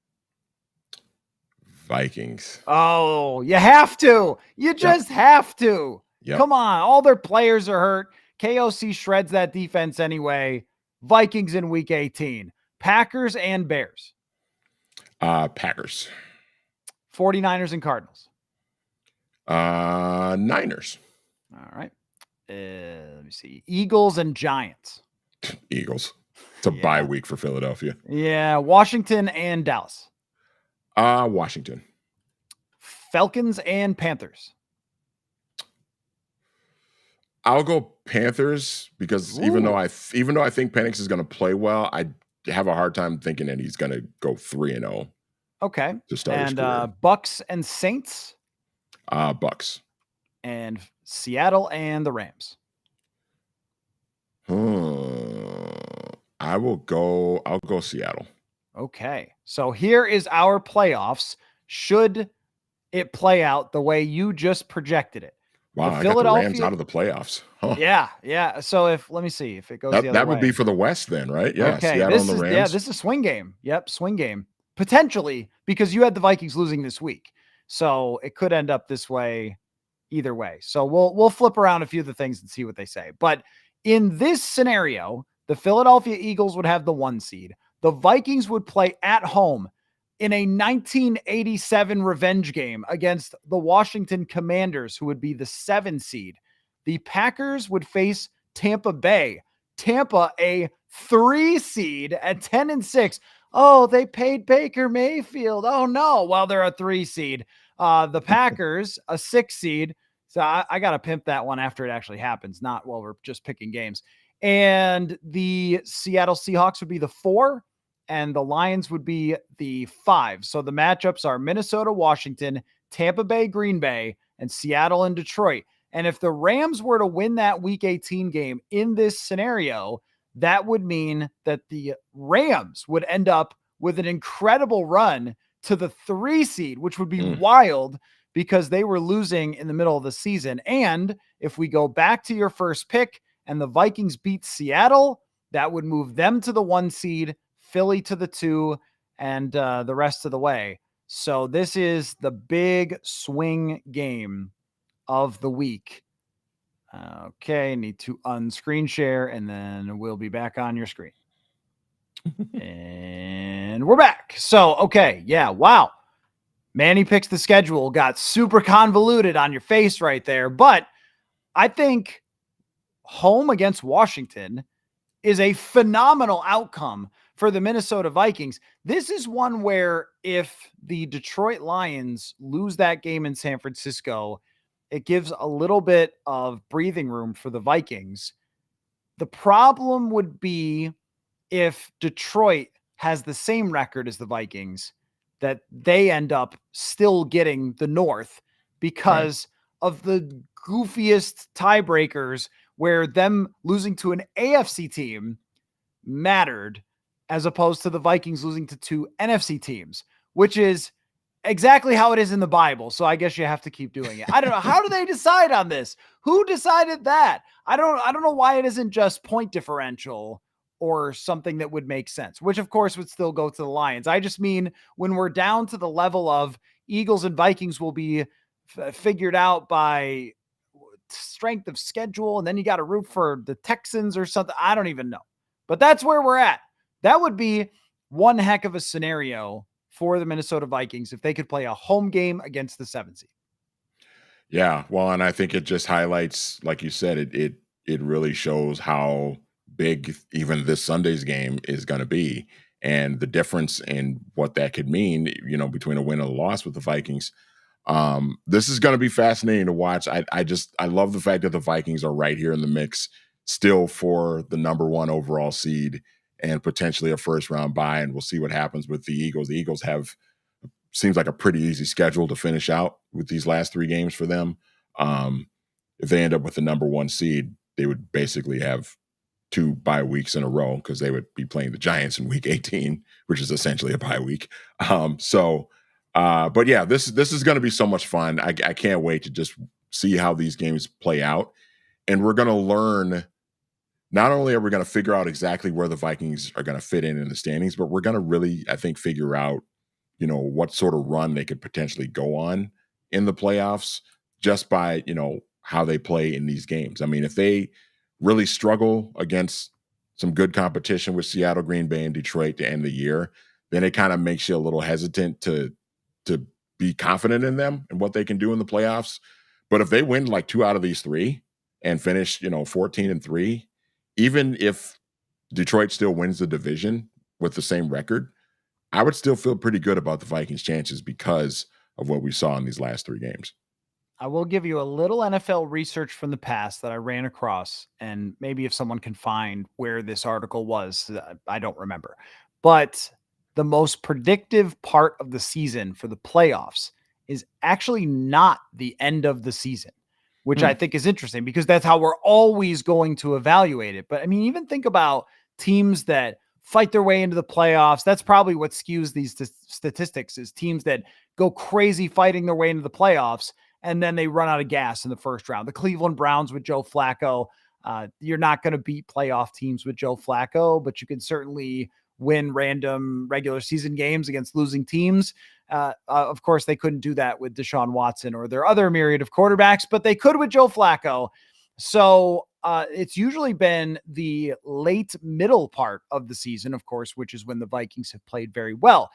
Vikings. Oh, you have to. You just have to. Yep. Come on. All their players are hurt. KOC shreds that defense anyway. Vikings in week 18. Packers and Bears. Packers. 49ers and Cardinals. Niners. All right. Let me see. Eagles and Giants. Eagles. It's a bye week for Philadelphia. Yeah. Washington and Dallas. Washington. Falcons and Panthers. I'll go Panthers because even though I think Penix is going to play well, I have a hard time thinking that he's going to go 3-0. Okay. To start his career. Bucks and Saints. Bucks. And Seattle and the Rams. I'll go Seattle. Okay. So here is our playoffs. Should it play out the way you just projected it? Wow, I got the Rams out of the playoffs. Huh. Yeah. So let me see if it goes the other way. That would be for the West then, right? Yeah, okay. Seattle and the Rams. Yeah, this is a swing game. Yep, swing game. Potentially, because you had the Vikings losing this week. So it could end up this way either way. So we'll flip around a few of the things and see what they say. But in this scenario, the Philadelphia Eagles would have the 1 seed. The Vikings would play at home in a 1987 revenge game against the Washington Commanders, who would be the 7 seed. The Packers would face Tampa Bay. Tampa, a 3 seed at 10-6. Oh, they paid Baker Mayfield. Oh no. Well, they're a 3 seed. The Packers, a 6 seed. So I got to pimp that one after it actually happens, not while we're just picking games. And the Seattle Seahawks would be the 4, and the Lions would be the 5. So the matchups are Minnesota, Washington, Tampa Bay, Green Bay, and Seattle and Detroit. And if the Rams were to win that week 18 game in this scenario, that would mean that the Rams would end up with an incredible run to the 3 seed, which would be wild because they were losing in the middle of the season. And if we go back to your first pick and the Vikings beat Seattle, that would move them to the 1 seed, Philly to the 2, and the rest of the way. So this is the big swing game of the week. Okay, need to unscreen share, and then we'll be back on your screen. And we're back. So, okay, yeah, wow. Manny picks the schedule, got super convoluted on your face right there, but I think home against Washington is a phenomenal outcome for the Minnesota Vikings. This is one where if the Detroit Lions lose that game in San Francisco, it gives a little bit of breathing room for the Vikings. The problem would be if Detroit has the same record as the Vikings, that they end up still getting the North because of the goofiest tiebreakers where them losing to an AFC team mattered as opposed to the Vikings losing to two NFC teams, which is exactly how it is in the Bible. So I guess you have to keep doing it. I don't know. How do they decide on this? Who decided that? I don't know why it isn't just point differential or something that would make sense, which of course would still go to the Lions. I just mean when we're down to the level of Eagles and Vikings will be figured out by strength of schedule, and then you got to root for the Texans or something. I don't even know. But that's where we're at. That would be one heck of a scenario for the Minnesota Vikings if they could play a home game against the 7 seed. Yeah, well, and I think it just highlights, like you said, it really shows how big even this Sunday's game is going to be, and the difference in what that could mean, between a win and a loss with the Vikings. This is going to be fascinating to watch. I love the fact that the Vikings are right here in the mix still for the number 1 overall seed and potentially a first round bye. And we'll see what happens with the Eagles. The Eagles seems like a pretty easy schedule to finish out with these last 3 games for them. If they end up with the number 1 seed, they would basically have 2 bye weeks in a row because they would be playing the Giants in week 18, which is essentially a bye week. But yeah, this is going to be so much fun. I can't wait to just see how these games play out. And we're going to learn, not only are we going to figure out exactly where the Vikings are going to fit in the standings, but we're going to really, I think, figure out, what sort of run they could potentially go on in the playoffs just by, how they play in these games. I mean, if they really struggle against some good competition with Seattle, Green Bay, and Detroit to end the year, then it kind of makes you a little hesitant to be confident in them and what they can do in the playoffs. But if they win like 2 out of these 3 and finish, 14-3, even if Detroit still wins the division with the same record, I would still feel pretty good about the Vikings' chances because of what we saw in these last 3 games. I will give you a little NFL research from the past that I ran across, and maybe if someone can find where this article was, I don't remember. But the most predictive part of the season for the playoffs is actually not the end of the season, which I think is interesting because that's how we're always going to evaluate it. But I mean, even think about teams that fight their way into the playoffs. That's probably what skews these statistics is teams that go crazy fighting their way into the playoffs and then they run out of gas in the first round. The Cleveland Browns with Joe Flacco. You're not going to beat playoff teams with Joe Flacco, but you can certainly win random regular season games against losing teams. Of course, they couldn't do that with Deshaun Watson or their other myriad of quarterbacks, but they could with Joe Flacco. So it's usually been the late middle part of the season, of course, which is when the Vikings have played very well.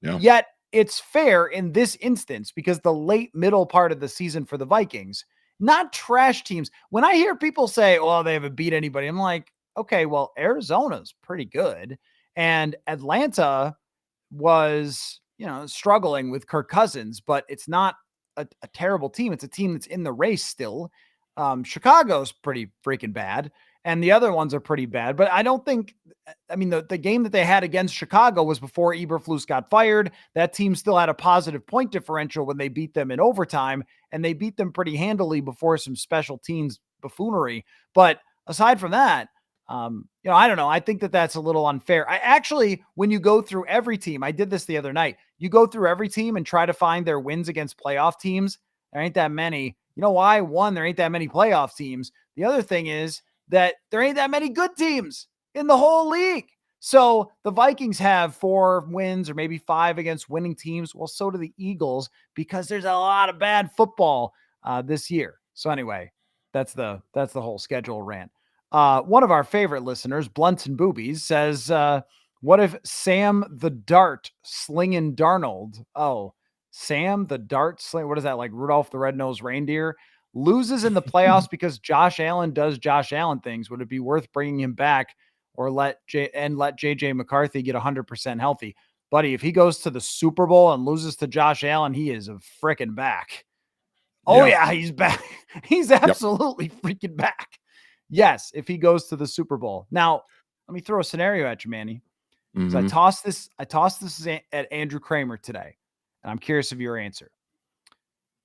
Yeah. Yet it's fair in this instance because the late middle part of the season for the Vikings, not trash teams. When I hear people say, oh, they haven't beat anybody, I'm like, okay, well, Arizona's pretty good. And Atlanta was, struggling with Kirk Cousins, but it's not a terrible team. It's a team that's in the race still. Chicago's pretty freaking bad. And the other ones are pretty bad, but I don't think, the game that they had against Chicago was before Eberflus got fired. That team still had a positive point differential when they beat them in overtime, and they beat them pretty handily before some special teams buffoonery. But aside from that, I don't know. I think that that's a little unfair. I actually, when you go through every team, I did this the other night, you go through every team and try to find their wins against playoff teams. There ain't that many. You know why? One, there ain't that many playoff teams. The other thing is that there ain't that many good teams in the whole league. So the Vikings have 4 wins or maybe 5 against winning teams. Well, so do the Eagles because there's a lot of bad football this year. So anyway, that's the whole schedule rant. One of our favorite listeners, Blunts and Boobies, says, what if Sam the Dart slinging Darnold? Oh, Sam the Dart sling. What is that, like Rudolph the Red-Nosed Reindeer? Loses in the playoffs because Josh Allen does Josh Allen things. Would it be worth bringing him back or let JJ McCarthy get 100% healthy? Buddy, if he goes to the Super Bowl and loses to Josh Allen, he is a freaking back. Oh, yeah, he's back. He's absolutely freaking back. Yes, if he goes to the Super Bowl. Now, let me throw a scenario at you, Manny. So Mm-hmm. I tossed this at Andrew Kramer today, and I'm curious of your answer.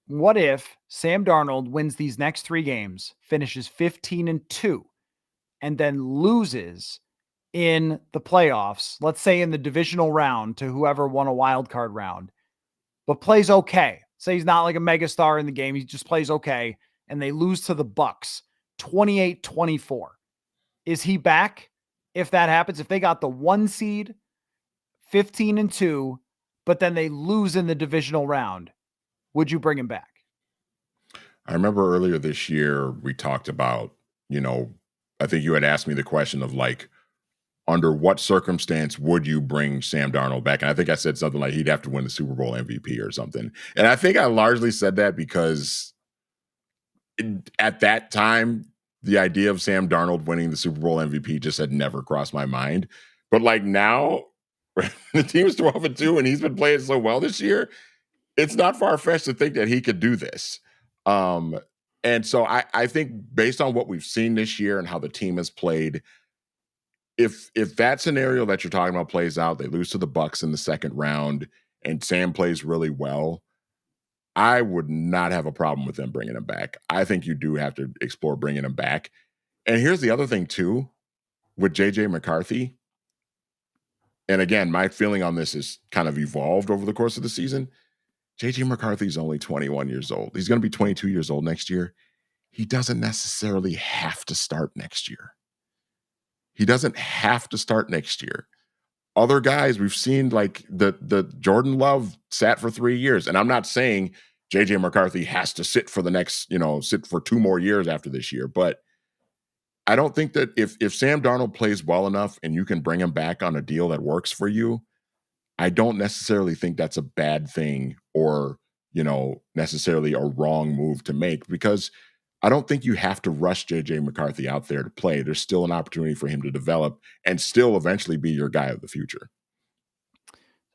What if Sam Darnold wins these next 3 games, finishes 15-2, and then loses in the playoffs, let's say in the divisional round to whoever won a wild card round, but plays okay. Say he's not like a megastar in the game, he just plays okay, and they lose to the Bucks 28-24. Is he back if that happens? If they got the 1 seed, 15-2, but then they lose in the divisional round, would you bring him back? I remember earlier this year we talked about, I think you had asked me the question of like, under what circumstance would you bring Sam Darnold back? And I think I said something like he'd have to win the Super Bowl MVP or something. And I think I largely said that because at that time, the idea of Sam Darnold winning the Super Bowl MVP just had never crossed my mind. But like now, the team's 12-2 and he's been playing so well this year, it's not far-fetched to think that he could do this. And so I think based on what we've seen this year and how the team has played, if that scenario that you're talking about plays out, they lose to the Bucks in the second round, and Sam plays really well, I would not have a problem with them bringing him back. I think you do have to explore bringing him back. And here's the other thing too, with JJ McCarthy. And again, my feeling on this is kind of evolved over the course of the season. JJ McCarthy's only 21 years old. He's going to be 22 years old next year. He doesn't necessarily have to start next year. He doesn't have to start next year. Other guys we've seen, like the Jordan Love sat for 3 years. And I'm not saying JJ McCarthy has to sit for the next, sit for 2 more years after this year. But I don't think that if Sam Darnold plays well enough and you can bring him back on a deal that works for you, I don't necessarily think that's a bad thing or, necessarily a wrong move to make, because I don't think you have to rush JJ McCarthy out there to play. There's still an opportunity for him to develop and still eventually be your guy of the future.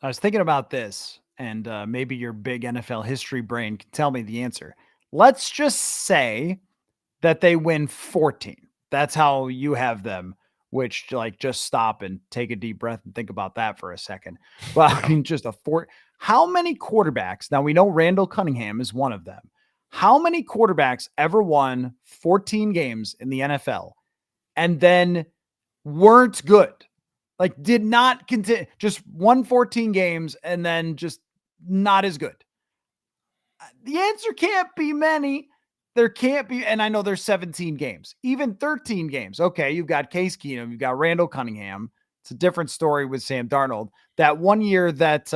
I was thinking about this, and maybe your big NFL history brain can tell me the answer. Let's just say that they win 14. That's how you have them, which like just stop and take a deep breath and think about that for a second. But I mean, just a four. How many quarterbacks? Now we know Randall Cunningham is one of them. How many quarterbacks ever won 14 games in the NFL and then weren't good? Like did not continue, just won 14 games and then just not as good. The answer can't be many. There can't be, and I know there's 17 games, even 13 games. Okay, you've got Case Keenum, you've got Randall Cunningham. It's a different story with Sam Darnold. That one year that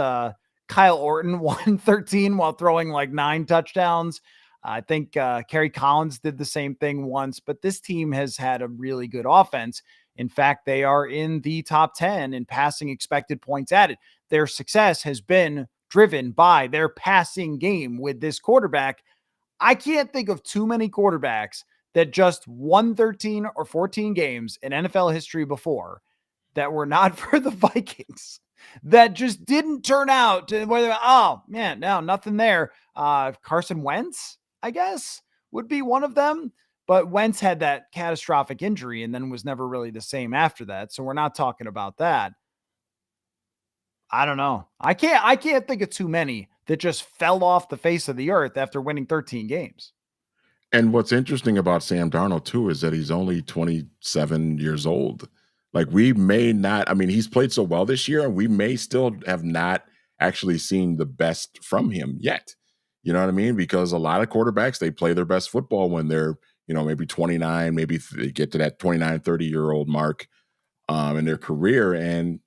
Kyle Orton won 13 while throwing like 9 touchdowns. I think Kerry Collins did the same thing once, but this team has had a really good offense. In fact, they are in the top 10 in passing expected points added. Their success has been driven by their passing game with this quarterback. I can't think of too many quarterbacks that just won 13 or 14 games in NFL history before that were not for the Vikings, that just didn't turn out to where they're, oh man, no, nothing there. Carson Wentz, I guess, would be one of them. But Wentz had that catastrophic injury and then was never really the same after that. So we're not talking about that. I don't know. I can't think of too many that just fell off the face of the earth after winning 13 games. And what's interesting about Sam Darnold too is that he's only 27 years old. Like we may not, I mean, he's played so well this year, and we may still have not actually seen the best from him yet. You know what I mean? Because a lot of quarterbacks, they play their best football when they're, maybe 29, maybe they get to that 29, 30-year-old mark in their career. And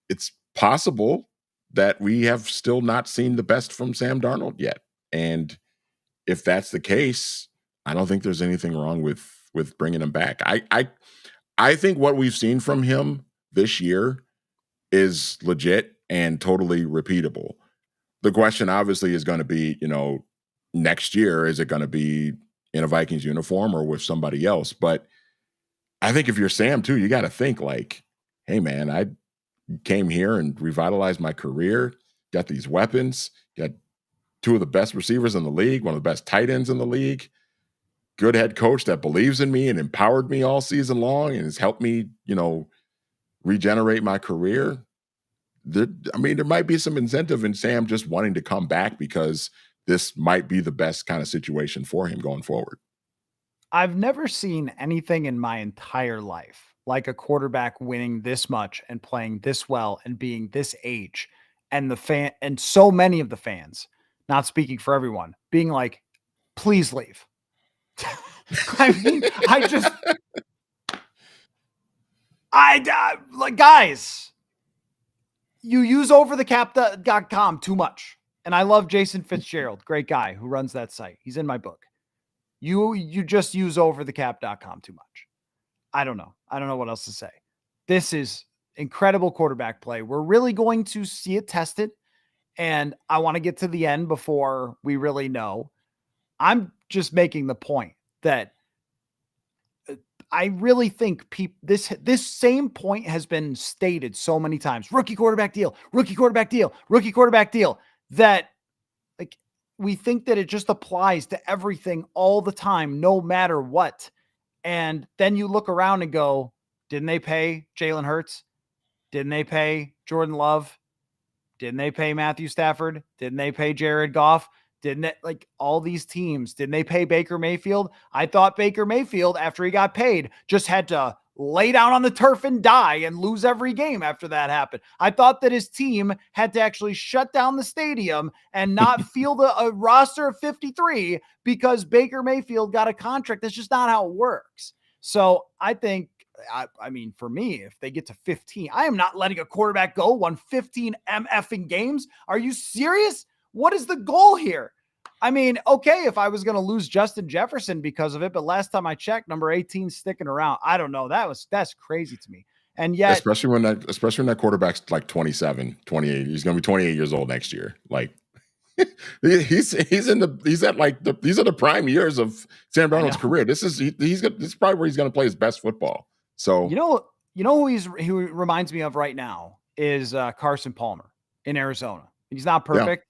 it's possible that we have still not seen the best from Sam Darnold yet. And if that's the case, I don't think there's anything wrong with bringing him back. I think what we've seen from him this year is legit and totally repeatable. The question obviously is going to be, next year, is it going to be in a Vikings uniform or with somebody else? But I think if you're Sam too, you got to think like, hey man, I came here and revitalized my career, got these weapons, got 2 of the best receivers in the league, one of the best tight ends in the league. good head coach that believes in me and empowered me all season long and has helped me, regenerate my career. There might be some incentive in Sam just wanting to come back because this might be the best kind of situation for him going forward. I've never seen anything in my entire life like a quarterback winning this much and playing this well and being this age, and so many of the fans, not speaking for everyone, being like, please leave. I mean, like, guys, you use overthecap.com too much. And I love Jason Fitzgerald, great guy who runs that site. He's in my book. You just use overthecap.com too much. I don't know. I don't know what else to say. This is incredible quarterback play. We're really going to see it tested. And I want to get to the end before we really know. I'm just making the point that I really think this same point has been stated so many times. Rookie quarterback deal, rookie quarterback deal, rookie quarterback deal, that like we think that it just applies to everything all the time, no matter what. And then you look around and go, didn't they pay Jalen Hurts? Didn't they pay Jordan Love? Didn't they pay Matthew Stafford? Didn't they pay Jared Goff? Didn't it, like all these teams, didn't they pay Baker Mayfield? I thought Baker Mayfield, after he got paid, just had to lay down on the turf and die and lose every game after that happened. I thought that his team had to actually shut down the stadium and not field a roster of 53 because Baker Mayfield got a contract. That's just not how it works. So I think, I mean, for me, if they get to 15, I am not letting a quarterback go, won 15 MFing games. Are you serious? What is the goal here? I mean, okay, if I was going to lose Justin Jefferson because of it, but last time I checked, number 18 sticking around. I don't know. That's crazy to me. And yet, especially when that quarterback's like 27, 28, he's going to be 28 years old next year. Like these are the prime years of Sam Darnold's career. This is probably where he's going to play his best football. So, you know who reminds me of right now is Carson Palmer in Arizona. He's not perfect,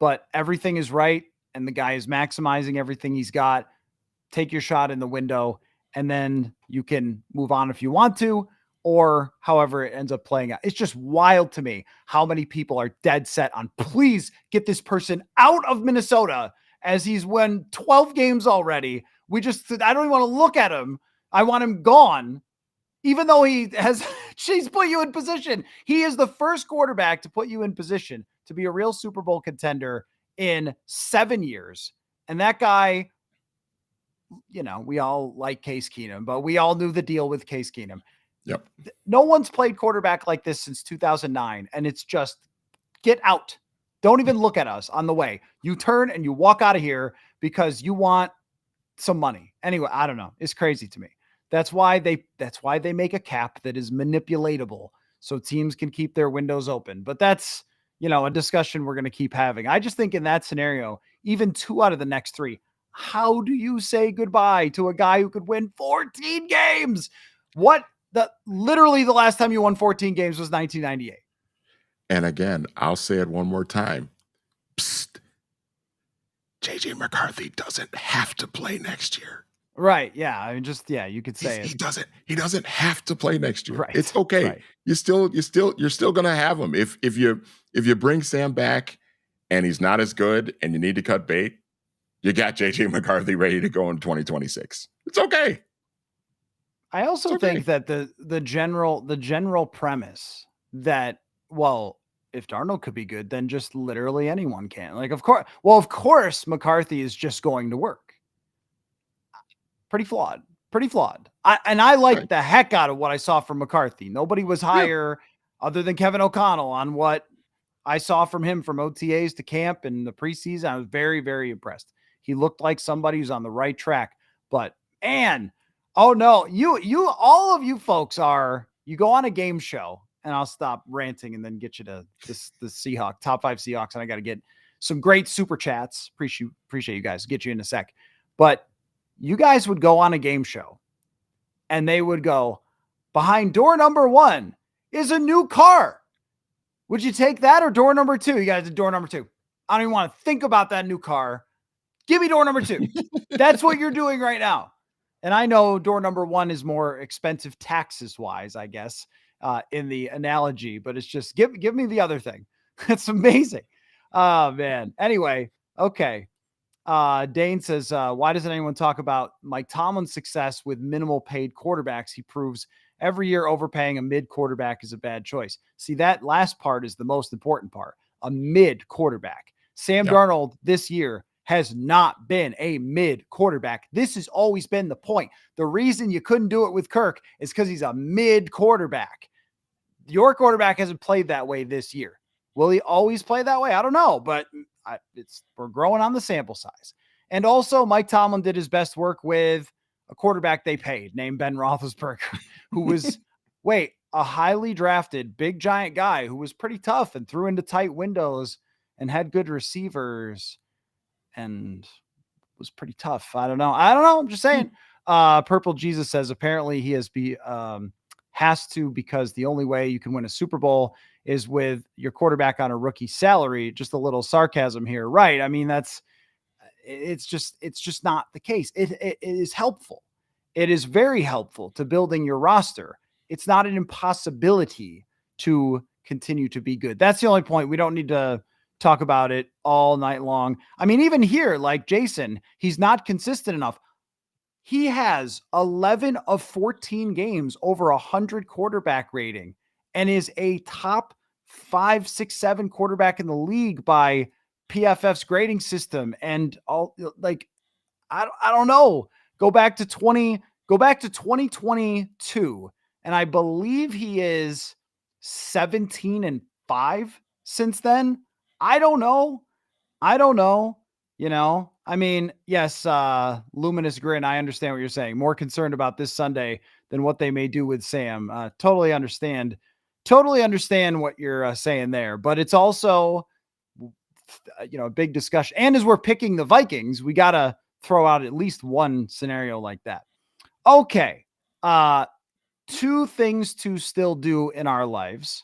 but everything is right. And the guy is maximizing everything he's got. Take your shot in the window, and then you can move on if you want to, or however it ends up playing out. It's just wild to me how many people are dead set on please get this person out of Minnesota as he's won 12 games already. I don't even want to look at him. I want him gone, even though she's put you in position. He is the first quarterback to put you in position to be a real Super Bowl contender in 7 years. And that guy, we all like Case Keenum, but we all knew the deal with Case Keenum. Yep. No one's played quarterback like this since 2009. And it's just get out. Don't even look at us on the way. You turn and you walk out of here because you want some money. Anyway, I don't know. It's crazy to me. That's why they make a cap that is manipulatable so teams can keep their windows open. But that's, a discussion we're going to keep having. I just think in that scenario, even 2 out of the next 3, how do you say goodbye to a guy who could win 14 games? Literally the last time you won 14 games was 1998. And again, I'll say it one more time. Psst. JJ McCarthy doesn't have to play next year. Right. Yeah. I mean, you could say it. He doesn't have to play next year. Right. It's okay. Right. You're still going to have him. If you bring Sam back and he's not as good and you need to cut bait, you got JJ McCarthy ready to go in 2026. It's okay. I also think that the general premise that, well, if Darnold could be good, then just literally anyone can. Like, of course, McCarthy is just going to work. Pretty flawed. I liked the heck out of what I saw from McCarthy. Nobody was higher other than Kevin O'Connell on what I saw from him from OTAs to camp and the preseason. I was very, very impressed. He looked like somebody who's on the right track. But man, oh no, all of you folks you go on a game show, and I'll stop ranting and then get you to the Seahawks, top 5 Seahawks, and I got to get some great super chats. Appreciate you guys. Get you in a sec. But you guys would go on a game show and they would go, behind door number 1 is a new car. Would you take that or door number 2? You guys did door number 2. I don't even want to think about that new car. Give me door number 2. That's what you're doing right now. And I know door number 1 is more expensive taxes wise, I guess, in the analogy, but it's just give me the other thing. That's amazing. Oh man. Anyway, okay. Dane says, why doesn't anyone talk about Mike Tomlin's success with minimal paid quarterbacks? He proves every year overpaying a mid quarterback is a bad choice. See, that last part is the most important part. A mid quarterback. Sam Darnold this year has not been a mid quarterback. This has always been the point. The reason you couldn't do it with Kirk is because he's a mid quarterback. Your quarterback hasn't played that way this year. Will he always play that way? I don't know, but we're growing on the sample size. And also, Mike Tomlin did his best work with a quarterback they paid named Ben Roethlisberger, who was, a highly drafted, big, giant guy who was pretty tough and threw into tight windows and had good receivers and was pretty tough. I don't know. I'm just saying. Purple Jesus says apparently he has to because the only way you can win a Super Bowl is with your quarterback on a rookie salary. Just a little sarcasm here. Right. I mean, it's just not the case. It is helpful. It is very helpful to building your roster. It's not an impossibility to continue to be good. That's the only point. We don't need to talk about it all night long. I mean, even here, like Jason, he's not consistent enough. He has 11 of 14 games over 100 quarterback rating and is a top 5, 6, 7 quarterback in the league by PFF's grading system. And all like, I don't know. Go back to 2022. And I believe he is 17-5 since then. I don't know. I mean, yes, Luminous Grin, I understand what you're saying. More concerned about this Sunday than what they may do with Sam. Totally understand what you're saying there. But it's also, a big discussion. And as we're picking the Vikings, we got to throw out at least one scenario like that. Okay. 2 things to still do in our lives.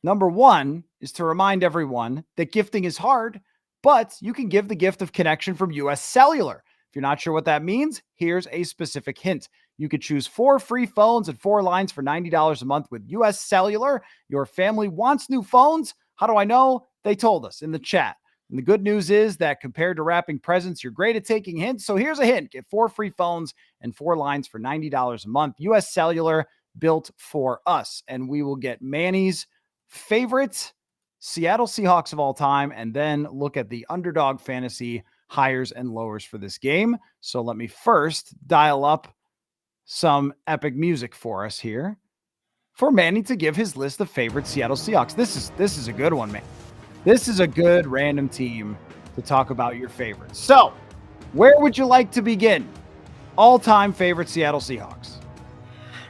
Number 1 is to remind everyone that gifting is hard, but you can give the gift of connection from US Cellular. If you're not sure what that means, here's a specific hint. You could choose 4 free phones and 4 lines for $90 a month with US Cellular. Your family wants new phones. How do I know? They told us in the chat. And the good news is that compared to wrapping presents, you're great at taking hints. So here's a hint. Get 4 free phones and 4 lines for $90 a month. US Cellular, built for us. And we will get Manny's favorite Seattle Seahawks of all time, and then look at the Underdog fantasy higher and lowers for this game. So let me first dial up some epic music for us here for Manny to give his list of favorite Seattle Seahawks. This is a good one, man. This is a good random team to talk about your favorites. So where would you like to begin? All-time favorite Seattle Seahawks.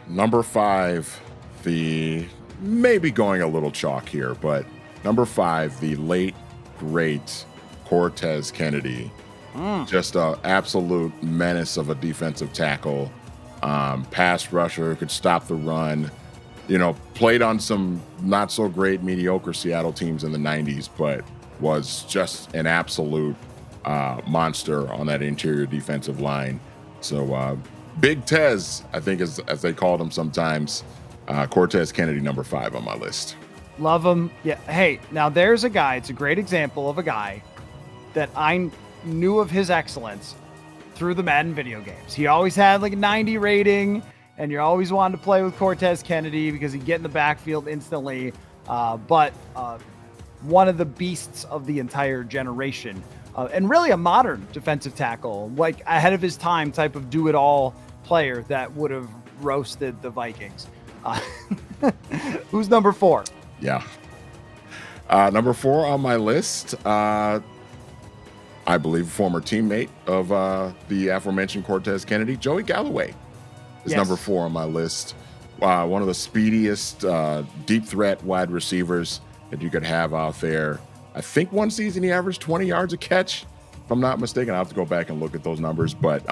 Number 5, the maybe going a little chalk here, but number 5, the late, great Cortez Kennedy. Just an absolute menace of a defensive tackle, pass rusher, could stop the run. Played on some not so great, mediocre Seattle teams in the 90s, but was just an absolute monster on that interior defensive line. So Big Tez, I think, as they called him sometimes, Cortez Kennedy, number 5 on my list. Love him. Yeah. Hey, now there's a guy. It's a great example of a guy that I knew of his excellence through the Madden video games. He always had like a 90 rating, and you always wanted to play with Cortez Kennedy because he'd get in the backfield instantly. But one of the beasts of the entire generation, and really a modern defensive tackle, like ahead of his time type of do-it-all player that would have roasted the Vikings. Who's number 4? Yeah. Number 4 on my list, I believe former teammate of the aforementioned Cortez Kennedy, Joey Galloway, is number 4 on my list. One of the speediest deep threat wide receivers that you could have out there. I think one season he averaged 20 yards a catch, if I'm not mistaken. I have to go back and look at those numbers, but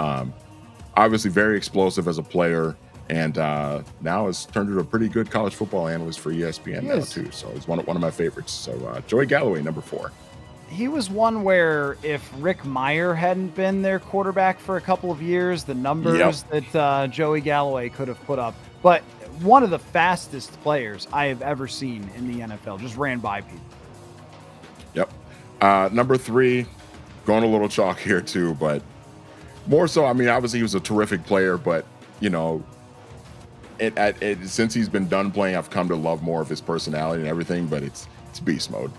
obviously very explosive as a player. And now has turned into a pretty good college football analyst for ESPN now too. So he's one of my favorites. So Joey Galloway, number 4. he was one where if Rick Meyer hadn't been their quarterback for a couple of years, the numbers that Joey Galloway could have put up. But one of the fastest players I have ever seen in the NFL, just ran by people. Yep. Number 3, going a little chalk here too, but more so, I mean, obviously he was a terrific player, but, you know, since he's been done playing, I've come to love more of his personality and everything, but it's beast mode.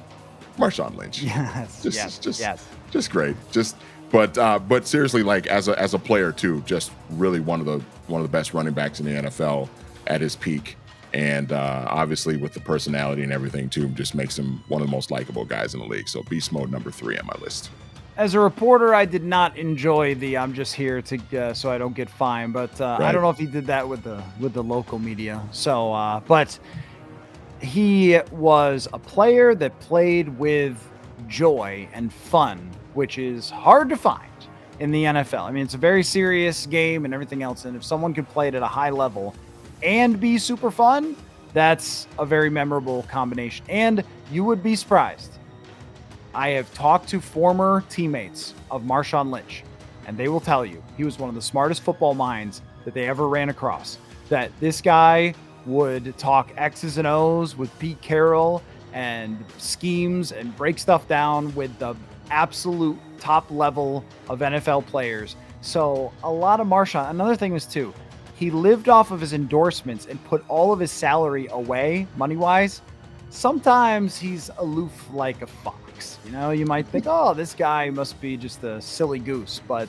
Marshawn Lynch. Yes. Just great. But seriously, like as a player too, just really one of the best running backs in the NFL at his peak. And obviously with the personality and everything too, just makes him one of the most likable guys in the league. So beast mode number 3 on my list. As a reporter, I did not enjoy the "I'm just here to so I don't get fined," but Right. I don't know if he did that with the local media. So, but he was a player that played with joy and fun, which is hard to find in the NFL. I mean, it's a very serious game and everything else, and if someone could play it at a high level and be super fun, that's a very memorable combination. And you would be surprised. I have talked to former teammates of Marshawn Lynch, and they will tell you he was one of the smartest football minds that they ever ran across. That this guy would talk X's and O's with Pete Carroll and schemes and break stuff down with the absolute top level of NFL players. So a lot of Marshawn. Another thing was too, he lived off of his endorsements and put all of his salary away money-wise. Sometimes he's aloof like a fox. You know, you might think, oh, this guy must be just a silly goose, but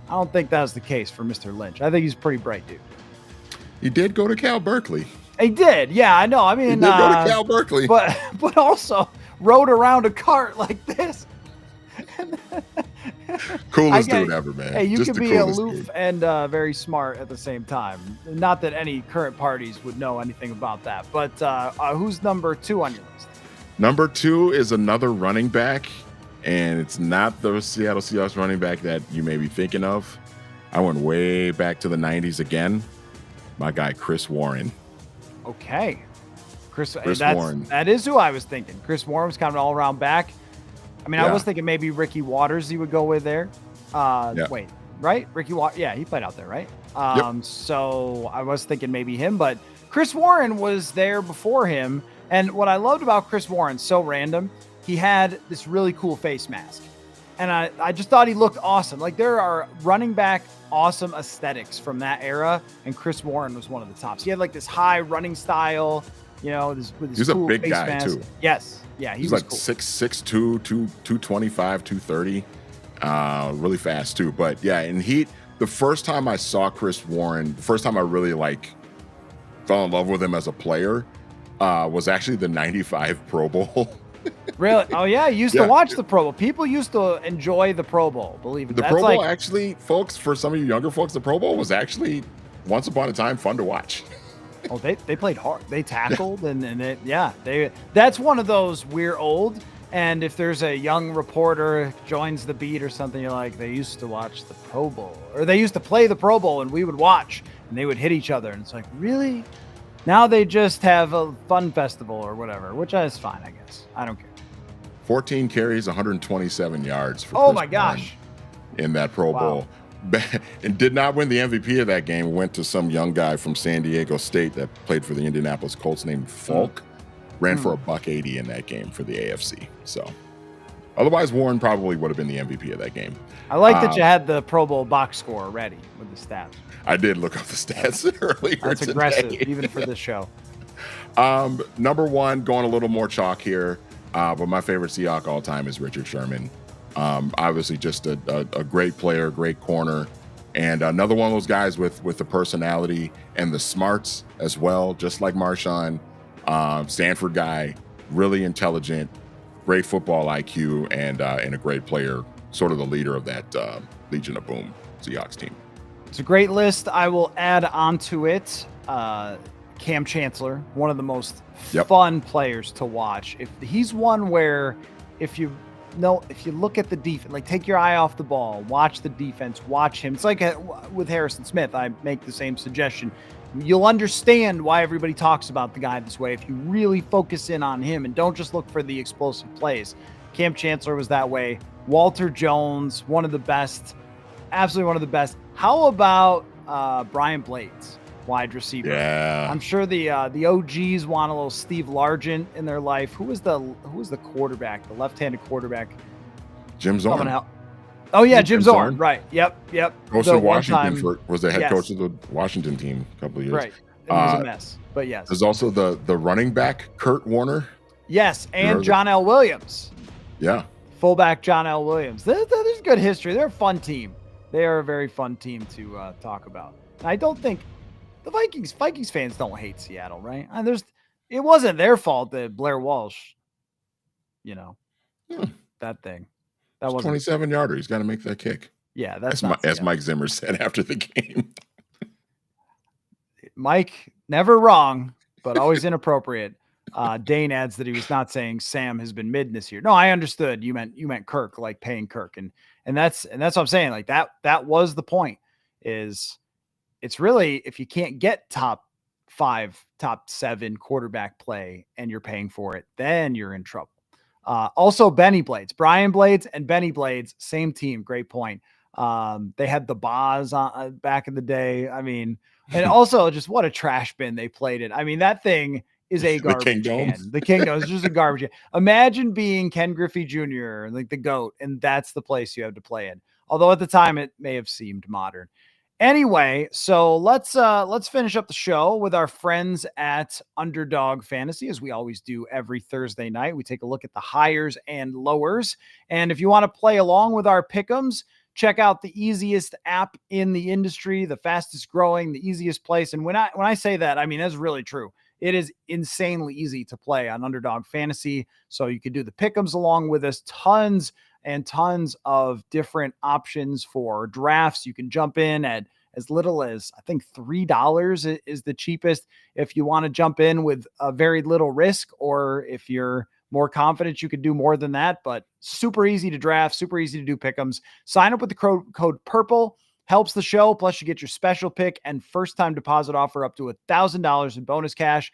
I don't think that was the case for Mr. Lynch. I think he's a pretty bright dude. He did go to Cal Berkeley. He did. Yeah, I know. I mean, He did go to Cal Berkeley. but also rode around a cart like this. Coolest dude ever, man. Hey, you Just can the be coolest aloof dude. and very smart at the same time. Not that any current parties would know anything about that. But who's number 2 on your list? Number 2 is another running back, and it's not the Seattle Seahawks running back that you may be thinking of. I went way back to the 90s again. My guy, Chris Warren. Okay. Chris Warren. That is who I was thinking. Chris Warren was kind of an all-around back. I mean, I was thinking maybe Ricky Waters he would go with there. Wait, right? Ricky Waters. Yeah, he played out there, right? So I was thinking maybe him, but Chris Warren was there before him. And what I loved about Chris Warren, so random, he had this really cool face mask. And I just thought he looked awesome. Like there are running back awesome aesthetics from that era. And Chris Warren was one of the tops. He had like this high running style, you know, with his He's cool a big face guy mask. too. Yes. Yeah. He's was like cool. 6'2", 225, 230. Really fast too. But yeah, and the first time I saw Chris Warren, the first time I really like fell in love with him as a player, was actually the 95 Pro Bowl. Really? Oh yeah, you used to watch the Pro Bowl. People used to enjoy the Pro Bowl, believe it. The Pro Bowl actually, folks, for some of you younger folks, the Pro Bowl was actually once upon a time fun to watch. Oh, they played hard. They tackled that's one of those we're old. And if there's a young reporter joins the beat or something, you're like, they used to watch the Pro Bowl, or they used to play the Pro Bowl and we would watch and they would hit each other. And it's like, really? Now they just have a fun festival or whatever, which is fine, I guess. I don't care. 14 carries, 127 yards for Oh Chris my gosh. Warren in that Pro Bowl. And did not win the MVP of that game. Went to some young guy from San Diego State that played for the Indianapolis Colts named Falk. Ran for $180 in that game for the AFC. So otherwise, Warren probably would have been the MVP of that game. I like that you had the Pro Bowl box score ready with the stats. I did look up the stats earlier. That's today. aggressive, even for this show. Number 1, going a little more chalk here, but my favorite Seahawk all time is Richard Sherman. Obviously, just a great player, great corner, and another one of those guys with the personality and the smarts as well, just like Marshawn. Stanford guy, really intelligent, great football IQ, and a great player, sort of the leader of that Legion of Boom Seahawks team. It's a great list. I will add onto it Cam Chancellor, one of the most fun players to watch. If he's one where if you look at the defense, like take your eye off the ball, watch the defense, watch him. It's like with Harrison Smith, I make the same suggestion. You'll understand why everybody talks about the guy this way if you really focus in on him and don't just look for the explosive plays. Cam Chancellor was that way. Walter Jones, one of the best, absolutely one of the best. How about Brian Blades, wide receiver? Yeah. I'm sure the OGs want a little Steve Largent in their life. Who was the quarterback, the left-handed quarterback? Jim Zorn. Oh yeah, Jim Zorn. Right. Yep. Coached in Washington was the head coach of the Washington team a couple of years. Right. It was a mess, but yes. There's also the running back, Kurt Warner. Yes, and John L. Williams. Yeah. Fullback John L. Williams. There's good history. They're a fun team. They are a very fun team to talk about. And I don't think the Vikings fans don't hate Seattle, right? And it wasn't their fault that Blair Walsh, that thing. That was 27-yarder. He's got to make that kick. Yeah, that's as Mike Zimmer said after the game. Mike, never wrong, but always inappropriate. Dane adds that he was not saying Sam has been mid this year. No, I understood. You meant Kirk, like paying Kirk, and that's what I'm saying. Like that was the point. Is it's really, if you can't get top 5, top 7 quarterback play and you're paying for it, then you're in trouble. Also, Benny Blades, Brian Blades and Benny Blades, same team. Great point. They had the Boz back in the day. I mean, and also just what a trash bin they played in. I mean, that thing is a garbage can. The Kingdom is just a garbage can. Imagine being Ken Griffey Jr., like the GOAT, and that's the place you have to play in. Although at the time it may have seemed modern. Anyway, so let's finish up the show with our friends at Underdog Fantasy, as we always do every Thursday night. We take a look at the highers and lowers. And if you want to play along with our pick'ems, check out the easiest app in the industry, the fastest growing, the easiest place. And when I say that, I mean, that's really true. It is insanely easy to play on Underdog Fantasy. So you can do the pick'ems along with us. Tons and tons of different options for drafts. You can jump in at as little as, I think, $3 is the cheapest if you want to jump in with a very little risk, or if you're more confident, you could do more than that. But super easy to draft, super easy to do pick'ems. Sign up with the code PURPLE. Helps the show. Plus, you get your special pick and first-time deposit offer up to $1,000 in bonus cash.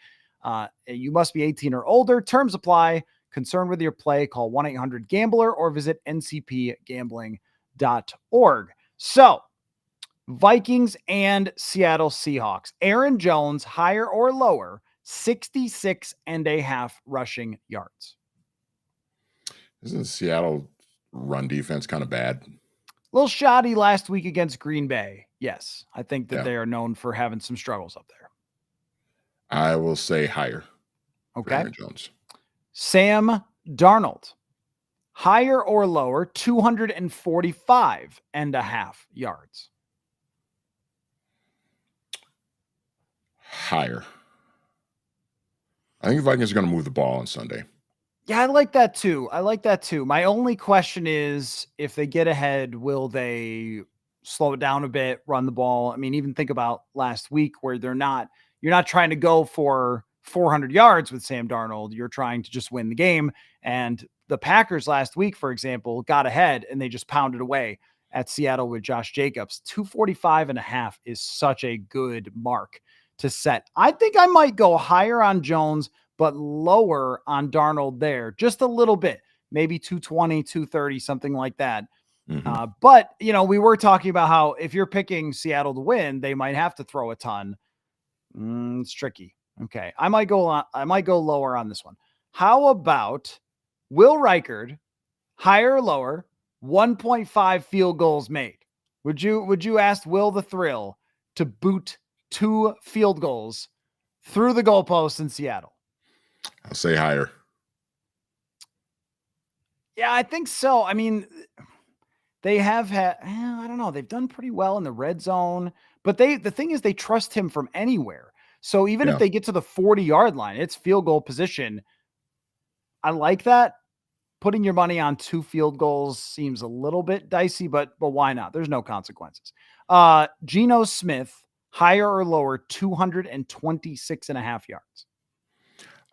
You must be 18 or older. Terms apply. Concerned with your play, call 1-800-GAMBLER or visit ncpgambling.org. So, Vikings and Seattle Seahawks. Aaron Jones, higher or lower, 66.5 rushing yards. Isn't Seattle run defense kind of bad? A little shoddy last week against Green Bay. Yes, I think that they are known for having some struggles up there. I will say higher. Okay. Aaron Jones. Sam Darnold, higher or lower, 245.5 yards. Higher. I think the Vikings are going to move the ball on Sunday. Yeah, I like that too. My only question is, if they get ahead, will they slow it down a bit, run the ball? I mean, even think about last week where you're not trying to go for 400 yards with Sam Darnold. You're trying to just win the game. And the Packers last week, for example, got ahead and they just pounded away at Seattle with Josh Jacobs. 245.5 is such a good mark to set. I think I might go higher on Jones, but lower on Darnold there, just a little bit, maybe 220, 230, something like that. Mm-hmm. But, we were talking about how if you're picking Seattle to win, they might have to throw a ton. It's tricky. Okay. I might go lower on this one. How about Will Reichard, higher or lower, 1.5 field goals made? Would you ask Will the Thrill to boot 2 field goals through the goalposts in Seattle? I'll say higher. Yeah, I think so. I mean, they have had, I don't know, they've done pretty well in the red zone, but the thing is they trust him from anywhere. So even if they get to the 40-yard line, it's field goal position. I like that. Putting your money on 2 field goals seems a little bit dicey, but why not? There's no consequences. Geno Smith, higher or lower, 226.5 yards.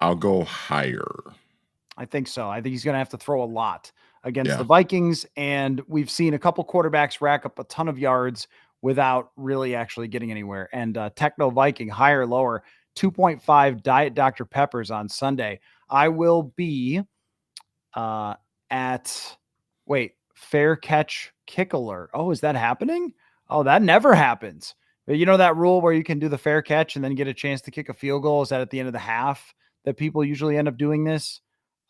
I'll go higher. I think so. I think he's going to have to throw a lot against the Vikings. And we've seen a couple quarterbacks rack up a ton of yards without really actually getting anywhere. And Techno Viking, higher or lower, 2.5 Diet Dr. Peppers on Sunday. I will be at, wait, fair catch kick alert. Oh, is that happening? Oh, that never happens. But you know that rule where you can do the fair catch and then get a chance to kick a field goal? Is that at the end of the half that people usually end up doing this?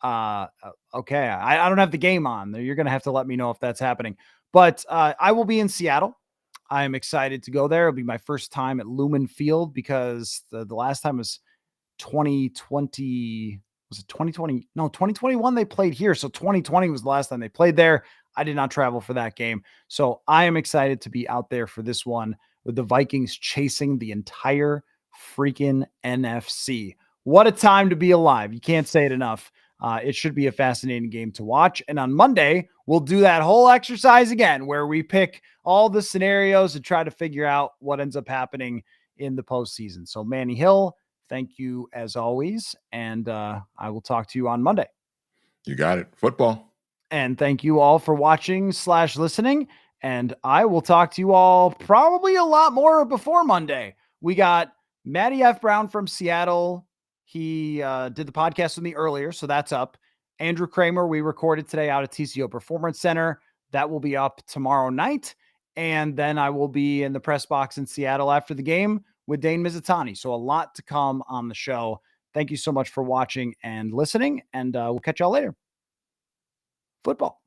Okay. I don't have the game on. You're going to have to let me know if that's happening. But I will be in Seattle. I'm excited to go there. It'll be my first time at Lumen Field because the last time was 2020. Was it 2020? No, 2021 they played here. So 2020 was the last time they played there. I did not travel for that game. So I am excited to be out there for this one with the Vikings chasing the entire freaking NFC. What a time to be alive. You can't say it enough. It should be a fascinating game to watch. And on Monday, we'll do that whole exercise again where we pick all the scenarios and try to figure out what ends up happening in the postseason. So Manny Hill, thank you as always. And I will talk to you on Monday. You got it. Football. And thank you all for watching/listening. And I will talk to you all probably a lot more before Monday. We got Matty F. Brown from Seattle. He did the podcast with me earlier, so that's up. Andrew Kramer, we recorded today out at TCO Performance Center. That will be up tomorrow night. And then I will be in the press box in Seattle after the game with Dane Mizutani. So a lot to come on the show. Thank you so much for watching and listening, and we'll catch y'all later. Football.